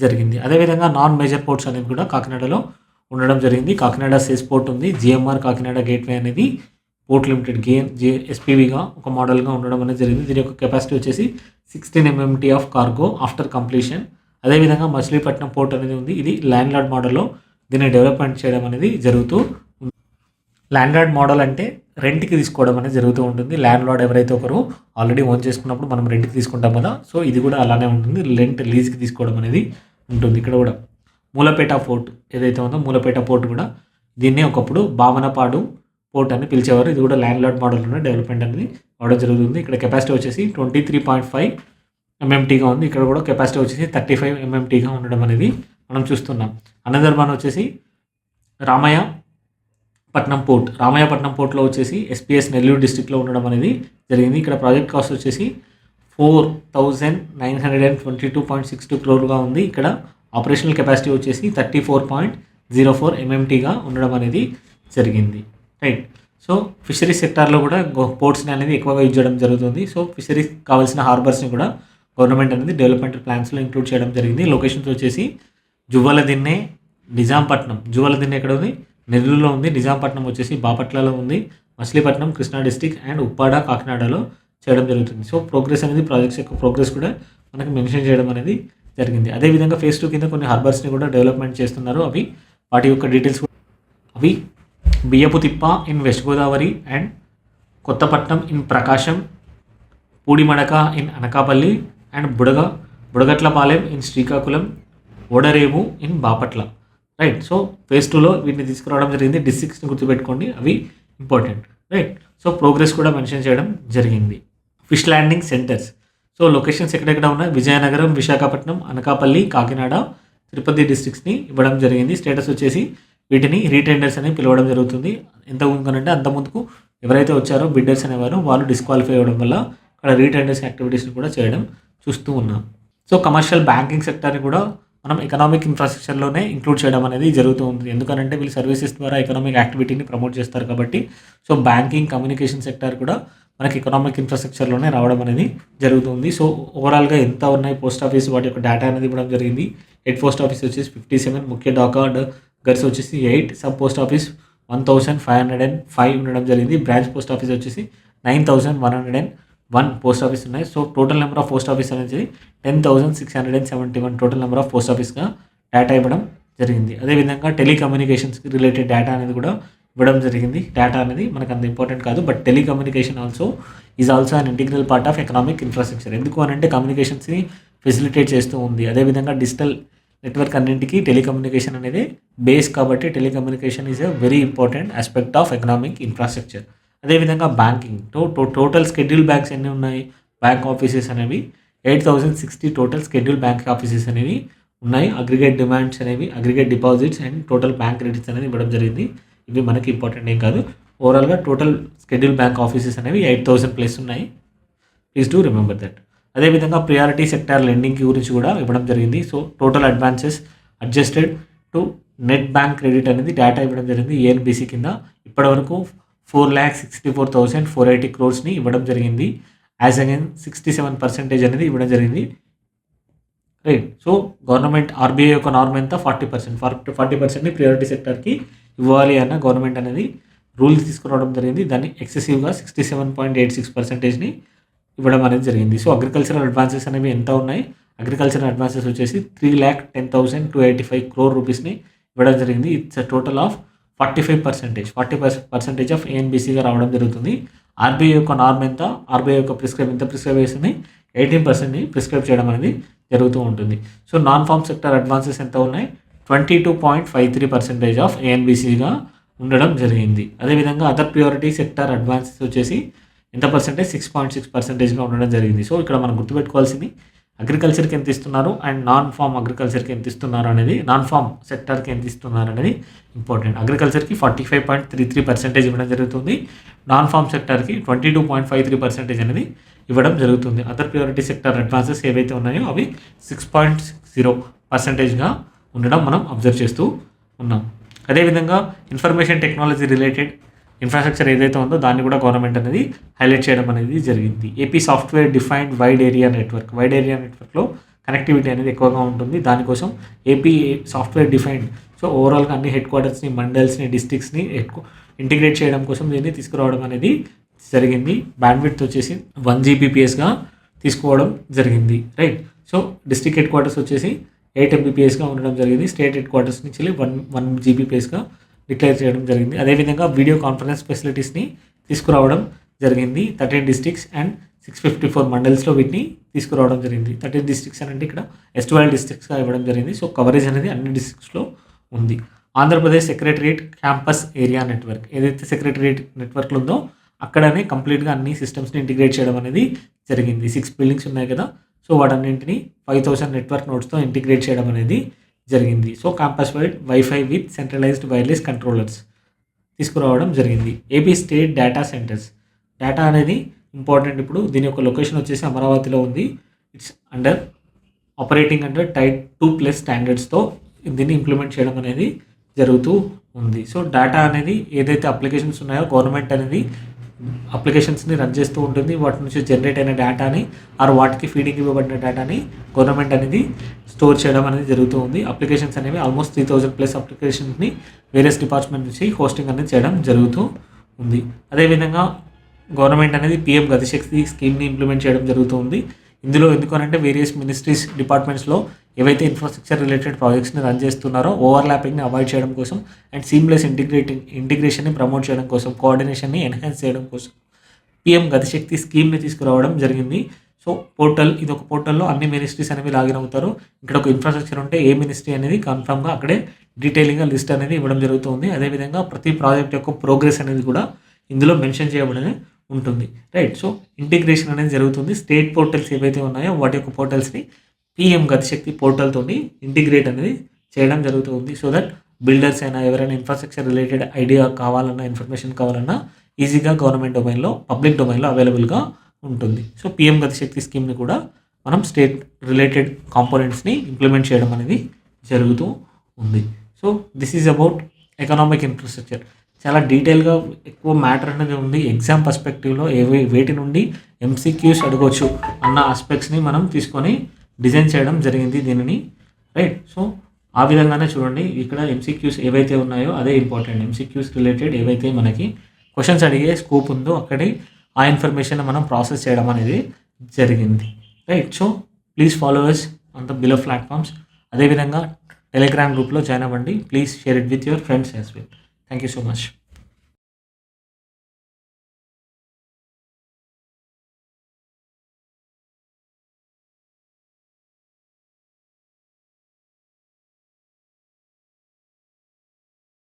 జరిగింది. అదేవిధంగా నాన్ మేజర్ పోర్ట్స్ అనేవి కూడా కాకినాడలో ఉండడం జరిగింది. కాకినాడ సేస్ పోర్ట్ ఉంది. GMR కాకినాడ గేట్వే అనేది పోర్ట్ లిమిటెడ్ SPVగా ఒక మోడల్గా ఉండడం అనేది జరిగింది. దీని యొక్క కెపాసిటీ వచ్చేసి 16 MMT of cargo after completion. అదేవిధంగా మచిలీపట్నం పోర్ట్ అనేది ఉంది. ఇది ల్యాండ్ లార్డ్ మోడల్లో దీన్ని డెవలప్మెంట్ చేయడం అనేది జరుగుతూ ఉంది. ల్యాండ్ లార్డ్ మోడల్ అంటే రెంట్కి తీసుకోవడం అనేది జరుగుతూ ఉంటుంది. ల్యాండ్ లార్డ్ ఎవరైతే ఒకరు ఆల్రెడీ ఓన్ చేసుకున్నప్పుడు మనం రెంట్కి తీసుకుంటాం కదా, సో ఇది కూడా అలానే ఉంటుంది. రెంట్ లీజ్కి తీసుకోవడం అనేది ఉంటుంది. ఇక్కడ కూడా మూలపేట పోర్ట్ ఏదైతే ఉందో మూలపేట పోర్ట్ కూడా దీన్నే ఒకప్పుడు బామనపాడు పోర్ట్ అని పిలిచేవారు. ఇది కూడా ల్యాండ్ లార్డ్ మోడల్లోనే డెవలప్మెంట్ అనేది అవడం జరుగుతుంది. ఇక్కడ కెపాసిటీ వచ్చేసి 23.5 MMTగా ఉంది. ఇక్కడ కూడా కెపాసిటీ వచ్చేసి 35 MMTగా ఉండడం అనేది మనం చూస్తున్నాం. అనదర్ వన్ వచ్చేసి రామయ్యపట్నం పోర్ట్లో వచ్చేసి SPS నెల్లూరు డిస్ట్రిక్ట్లో ఉండడం అనేది జరిగింది. ఇక్కడ ప్రాజెక్ట్ కాస్ట్ వచ్చేసి 4,922.62 crore ఉంది. ఇక్కడ ఆపరేషనల్ కెపాసిటీ వచ్చేసి 34.04 MMTగా ఉండడం అనేది జరిగింది, రైట్. సో ఫిషరీస్ సెక్టార్లో కూడా పోర్ట్స్ని అనేది ఎక్కువగా యూజ్ చేయడం జరుగుతుంది. సో ఫిషరీస్ కావాల్సిన హార్బర్స్ని కూడా గవర్నమెంట్ అనేది డెవలప్మెంటల్ ప్లాన్స్లో ఇంక్లూడ్ చేయడం జరిగింది. లొకేషన్స్ వచ్చేసి నిజాంపట్నం ఎక్కడ ఉంది? నెల్లూరులో ఉంది. నిజాంపట్నం వచ్చేసి బాపట్లలో ఉంది. మచిలీపట్నం కృష్ణా డిస్టిక్ అండ్ ఉప్పాడ కాకినాడలో చేయడం జరుగుతుంది. సో ప్రోగ్రెస్ అనేది ప్రాజెక్ట్స్ యొక్క ప్రోగ్రెస్ కూడా మనకి మెన్షన్ చేయడం అనేది జరిగింది. అదేవిధంగా ఫేజ్ 2 కింద కొన్ని హార్బర్స్ని కూడా డెవలప్మెంట్ చేస్తున్నారు. వాటి యొక్క డీటెయిల్స్ అవి Biyyapu Thippa in West Godavari and Kothapatnam in Prakasam, Pudimadaka in Anakapalli and Budagatlapalem in Srikakulam, Odarevu in Bapatla. Right. So phase 2లో వీటిని తీసుకురావడం జరిగింది. డిస్ట్రిక్ట్స్ని గుర్తుపెట్టుకోండి, అవి ఇంపార్టెంట్. రైట్. సో ప్రోగ్రెస్ కూడా మెన్షన్ చేయడం జరిగింది. Fish landing centres. So locations ఎక్కడెక్కడ ఉన్నాయి? విజయనగరం, విశాఖపట్నం, అనకాపల్లి, కాకినాడ, తిరుపతి డిస్ట్రిక్ట్స్ని ఇవ్వడం జరిగింది. స్టేటస్ వచ్చేసి వీటిని రీటెండర్స్ అని పిలవడం జరుగుతుంది. ఎంత ముందుకంటే అంత ముందుకు ఎవరైతే వచ్చారో బిడ్డర్స్ అనేవారు వాళ్ళు డిస్క్వాలిఫై అవ్వడం వల్ల అక్కడ రీటెండర్స్ యాక్టివిటీస్ని కూడా చేయడం చూస్తూ ఉన్నాం. సో కమర్షియల్ బ్యాంకింగ్ సెక్టర్ని కూడా మనం ఎకనామిక్ ఇన్ఫ్రాస్ట్రక్చర్లోనే ఇంక్లూడ్ చేయడం అనేది జరుగుతూ ఉంది. ఎందుకంటే వీళ్ళు సర్వీసెస్ ద్వారా ఎకనామిక్ యాక్టివిటీని ప్రమోట్ చేస్తారు కాబట్టి. సో బ్యాంకింగ్, కమ్యూనికేషన్ సెక్టర్ కూడా మనకి ఎకనామిక్ ఇన్ఫ్రాస్ట్రక్చర్లోనే రావడం అనేది జరుగుతుంది. సో ఓవరాల్గా ఎంత ఉన్నాయి పోస్ట్ ఆఫీస్ వాటి యొక్క డేటా అనేది ఇవ్వడం జరిగింది. హెడ్ పోస్ట్ ఆఫీస్ వచ్చేసి 57, ముఖ్య డాకాగర్స్ వచ్చేసి 8, సబ్ పోస్ట్ ఆఫీస్ 1505 ఉండడం జరిగింది. బ్రాంచ్ పోస్ట్ ఆఫీస్ వచ్చేసి 9101 పోస్ట్ ఆఫీస్ ఉన్నాయి. So total number of post office అనేది 10,671 టోటల్ నెంబర్ ఆఫ్ పోస్ట్ ఆఫీస్గా డేటా ఇవ్వడం జరిగింది. అదేవిధంగా టెలికమ్యూనికేషన్స్కి రిలేటెడ్ డేటా అనేది కూడా ఇవ్వడం జరిగింది. డేటా అనేది మనకు అంత ఇంపార్టెంట్ కాదు, but telecommunication is also an integral part of economic infrastructure. ఎందుకు అని అంటే కమ్యూనికేషన్స్ని ఫెసిలిటేట్ చేస్తూ ఉంది. అదేవిధంగా డిజిటల్ నెట్వర్క్ అన్నింటికి టెలికమ్యూనికేషన్ అనేది బేస్ కాబట్టి telecommunication is a very important aspect of economic infrastructure. అదేవిధంగా బ్యాంకింగ్ టోటల్ షెడ్యూల్ బ్యాంక్స్ ఎన్ని ఉన్నాయి? బ్యాంక్ ఆఫీసెస్ అనేవి 8060 టోటల్ షెడ్యూల్ బ్యాంక్ ఆఫీసెస్ అనేవి ఉన్నాయి. అగ్రిగేట్ డిమాండ్స్ అనేవి, aggregate deposits and total bank credits అనేది ఇవ్వడం జరిగింది. ఇవి మనకి ఇంపార్టెంట్ ఏం కాదు. ఓవరాల్గా టోటల్ షెడ్యూల్ బ్యాంక్ ఆఫీసెస్ అనేవి 8000 ప్లస్ ఉన్నాయి. Please do remember that. అదేవిధంగా ప్రియారిటీ సెక్టార్ లెండింగ్ గురించి కూడా ఇవ్వడం జరిగింది. So total advances adjusted to net bank credit అనేది డేటా ఇవ్వడం జరిగింది. ఏఎన్బిసి కింద ఇప్పటివరకు 4,64,480 crores ఇవ్వడం జరిగింది. యాజ్ అగైన్ 67% అనేది ఇవ్వడం జరిగింది. రైట్. సో గవర్నమెంట్ ఆర్బీఐ యొక్క నార్మ్ ఎంత? 40%ని ప్రియారిటీ సెక్టర్కి ఇవ్వాలి అన్న గవర్నమెంట్ అనేది రూల్స్ తీసుకురావడం జరిగింది. దాన్ని ఎక్సెసివ్గా 67.86%ని ఇవ్వడం అనేది జరిగింది. సో అగ్రికల్చరల్ అడ్వాన్సెస్ అనేవి ఎంత ఉన్నాయి? అగ్రికల్చరల్ అడ్వాన్సెస్ వచ్చేసి 3,10,285 crore రూపీస్ని ఇవ్వడం జరిగింది. It's a total of 40% of ఏఎన్బిసిగా రావడం జరుగుతుంది. ఆర్బీఐ యొక్క నార్మ్ ఎంత? ఆర్బీఐ యొక్క ఎంత ప్రిస్క్రైబ్ చేస్తుంది? 18%ని ప్రిస్క్రైబ్ చేయడం అనేది జరుగుతూ ఉంటుంది. So non farm sector advances ఎంత ఉన్నాయి? 22.53% ఆఫ్ ఏఎన్బిసిగా ఉండడం జరిగింది. అదేవిధంగా అదర్ ప్రియారిటీ సెక్టర్ అడ్వాన్సెస్ వచ్చేసి ఎంత పర్సెంటేజ్? 6.6%గా ఉండడం జరిగింది. సో ఇక్కడ మనం గుర్తుపెట్టుకోవాల్సింది అగ్రికల్చర్కి ఎంత ఇస్తున్నారు అండ్ నాన్ ఫార్మ్ అగ్రికల్చర్కి ఎంత ఇస్తున్నారు అనేది, నాన్ ఫార్మ్ సెక్టర్కి ఎంత ఇస్తున్నారు అనేది ఇంపార్టెంట్. అగ్రికల్చర్కి 45.33% ఇవ్వడం జరుగుతుంది. నాన్ ఫార్మ్ సెక్టర్కి 22.53% అనేది ఇవ్వడం జరుగుతుంది. అదర్ ప్రియారిటీ సెక్టర్ అడ్వాన్సెస్ ఏవైతే ఉన్నాయో అవి 6.0%గా ఉండడం మనం అబ్జర్వ్ చేస్తూ ఉన్నాం. అదేవిధంగా ఇన్ఫర్మేషన్ టెక్నాలజీ రిలేటెడ్ ఇన్ఫ్రాస్ట్రక్చర్ ఏదైతే ఉందో దాన్ని కూడా గవర్నమెంట్ అనేది హైలైట్ చేయడం అనేది జరిగింది. AP software defined wide area నెట్వర్క్లో కనెక్టివిటీ అనేది ఎక్కువగా ఉంటుంది. దానికోసం ఏపీ సాఫ్ట్వేర్ డిఫైన్డ్, సో ఓవరాల్గా అన్ని హెడ్ క్వార్టర్స్ని, మండల్స్ని, డిస్ట్రిక్ట్స్ని ఇంటిగ్రేట్ చేయడం కోసం దీన్ని తీసుకురావడం అనేది జరిగింది. బ్యాండ్విడ్త్ వచ్చేసి 1 Gbpsగా తీసుకోవడం జరిగింది. Right. So district head quarters వచ్చేసి 8 Mbpsగా ఉండడం జరిగింది. స్టేట్ హెడ్ క్వార్టర్స్ నుంచి 1 Gbpsగా డిక్లేర్ చేయడం జరిగింది. అదేవిధంగా వీడియో కాన్ఫరెన్స్ ఫెసిలిటీస్ని తీసుకురావడం జరిగింది. 13 డిస్ట్రిక్ట్స్ అండ్ 654 మండల్స్లో వీటిని తీసుకురావడం జరిగింది. 13 డిస్ట్రిక్ట్స్ అంటే ఇక్కడ S12 డిస్ట్రిక్ట్స్గా ఇవ్వడం జరిగింది. సో కవరేజ్ అనేది అన్ని డిస్ట్రిక్ట్స్లో ఉంది. Andhra Pradesh secretariat campus area network, ఏదైతే సెక్రటరియట్ నెట్వర్క్లు ఉందో అక్కడనే కంప్లీట్గా అన్ని సిస్టమ్స్ని ఇంటిగ్రేట్ చేయడం అనేది జరిగింది. 6 బిల్డింగ్స్ ఉన్నాయి కదా, సో వాటన్నింటినీ 5000 నెట్వర్క్ నోడ్స్తో ఇంటిగ్రేట్ చేయడం అనేది జరిగింది. So campus wide wifi with centralised wireless controllers తీసుకురావడం జరిగింది. AP state data centres, data అనేది ఇంపార్టెంట్. ఇప్పుడు దీని యొక్క లొకేషన్ వచ్చేసి అమరావతిలో ఉంది. ఇట్స్ ఆపరేటింగ్ అండర్ టైప్ 2+ స్టాండర్డ్స్తో దీన్ని ఇంప్లిమెంట్ చేయడం అనేది జరుగుతూ ఉంది. సో డేటా అనేది ఏదైతే అప్లికేషన్స్ ఉన్నాయో గవర్నమెంట్ అనేది అప్లికేషన్స్ని రన్ చేస్తూ ఉంటుంది. వాటి నుంచి జనరేట్ అయిన డేటాని వాటికి ఫీడింగ్ ఇవ్వబడిన డేటాని గవర్నమెంట్ అనేది స్టోర్ చేయడం అనేది జరుగుతూ ఉంది. అప్లికేషన్స్ అనేవి ఆల్మోస్ట్ 3000+ అప్లికేషన్స్ని వేరియస్ డిపార్ట్మెంట్ నుంచి హోస్టింగ్ అనేది చేయడం జరుగుతూ ఉంది. అదేవిధంగా గవర్నమెంట్ అనేది పిఎం గతిశక్తి స్కీమ్ని ఇంప్లిమెంట్ చేయడం జరుగుతుంది. ఇందులో ఎందుకనంటే వేరియస్ మినిస్ట్రీస్ డిపార్ట్మెంట్స్లో ఏవైతే ఇన్ఫ్రాస్ట్రక్చర్ రిలేటెడ్ ప్రాజెక్ట్స్ని రన్ చేస్తున్నారో ఓవర్లాపింగ్ని అవాయిడ్ చేయడం కోసం అండ్ సీమ్లెస్ ఇంటిగ్రేషన్ని ప్రమోట్ చేయడం కోసం, కోఆర్డినేషన్ని ఎన్హాన్స్ చేయడం కోసం పిఎం గతిశక్తి స్కీమ్ని తీసుకురావడం జరిగింది. సో పోర్టల్, ఇది ఒక పోర్టల్లో అన్ని మినిస్ట్రీస్ అనేవి లాగిన్ అవుతారు. ఇక్కడ ఒక ఇన్ఫ్రాస్ట్రక్చర్ ఉంటే ఏ మినిస్ట్రీ అనేది కన్ఫర్మ్గా అక్కడే డీటెయిలింగ్గా లిస్ట్ అనేది ఇవ్వడం జరుగుతుంది. అదేవిధంగా ప్రతి ప్రాజెక్ట్ యొక్క ప్రోగ్రెస్ అనేది కూడా ఇందులో మెన్షన్ చేయబడి ఉంటుంది. రైట్. సో ఇంటిగ్రేషన్ అనేది జరుగుతుంది. స్టేట్ పోర్టల్స్ ఏవైతే ఉన్నాయో వాటి యొక్క పోర్టల్స్ని పిఎం గతిశక్తి పోర్టల్ తోటి ఇంటిగ్రేట్ అనేది చేయడం జరుగుతుంది. సో దట్ బిల్డర్స్ అయినా ఎవరైనా ఇన్ఫ్రాస్ట్రక్చర్ రిలేటెడ్ ఐడియా కావాలన్నా, ఇన్ఫర్మేషన్ కావాలన్నా ఈజీగా గవర్నమెంట్ డొమైన్లో, పబ్లిక్ డొమైన్లో అవైలబుల్గా ఉంటుంది. సో పిఎం గతిశక్తి స్కీమ్ని కూడా మనం స్టేట్ రిలేటెడ్ కాంపోనెంట్స్ని ఇంప్లిమెంట్ చేయడం అనేది జరుగుతూ ఉంది. So this is about economic infrastructure. చాలా డీటెయిల్గా ఎక్కువ మ్యాటర్ అనేది ఉంది. ఎగ్జామ్ పర్స్పెక్టివ్లో వేటి నుండి ఎంసీక్యూస్ అడగవచ్చు అన్న ఆస్పెక్ట్స్ని మనం తీసుకొని డిజైన్ చేయడం జరిగింది దీనిని. రైట్. సో ఆ విధంగానే చూడండి, ఇక్కడ ఎంసీక్యూస్ ఏవైతే ఉన్నాయో అదే ఇంపార్టెంట్. ఎంసీక్యూస్ రిలేటెడ్ ఏవైతే మనకి క్వశ్చన్స్ అడిగే స్కోప్ ఉందో అక్కడి ఆ ఇన్ఫర్మేషన్ మనం ప్రాసెస్ చేయడం అనేది జరిగింది. Right. So please follow us on the below platforms. అదేవిధంగా టెలిగ్రామ్ గ్రూప్లో జాయిన్ అవ్వండి. Please share it with your friends as well. Thank you so much.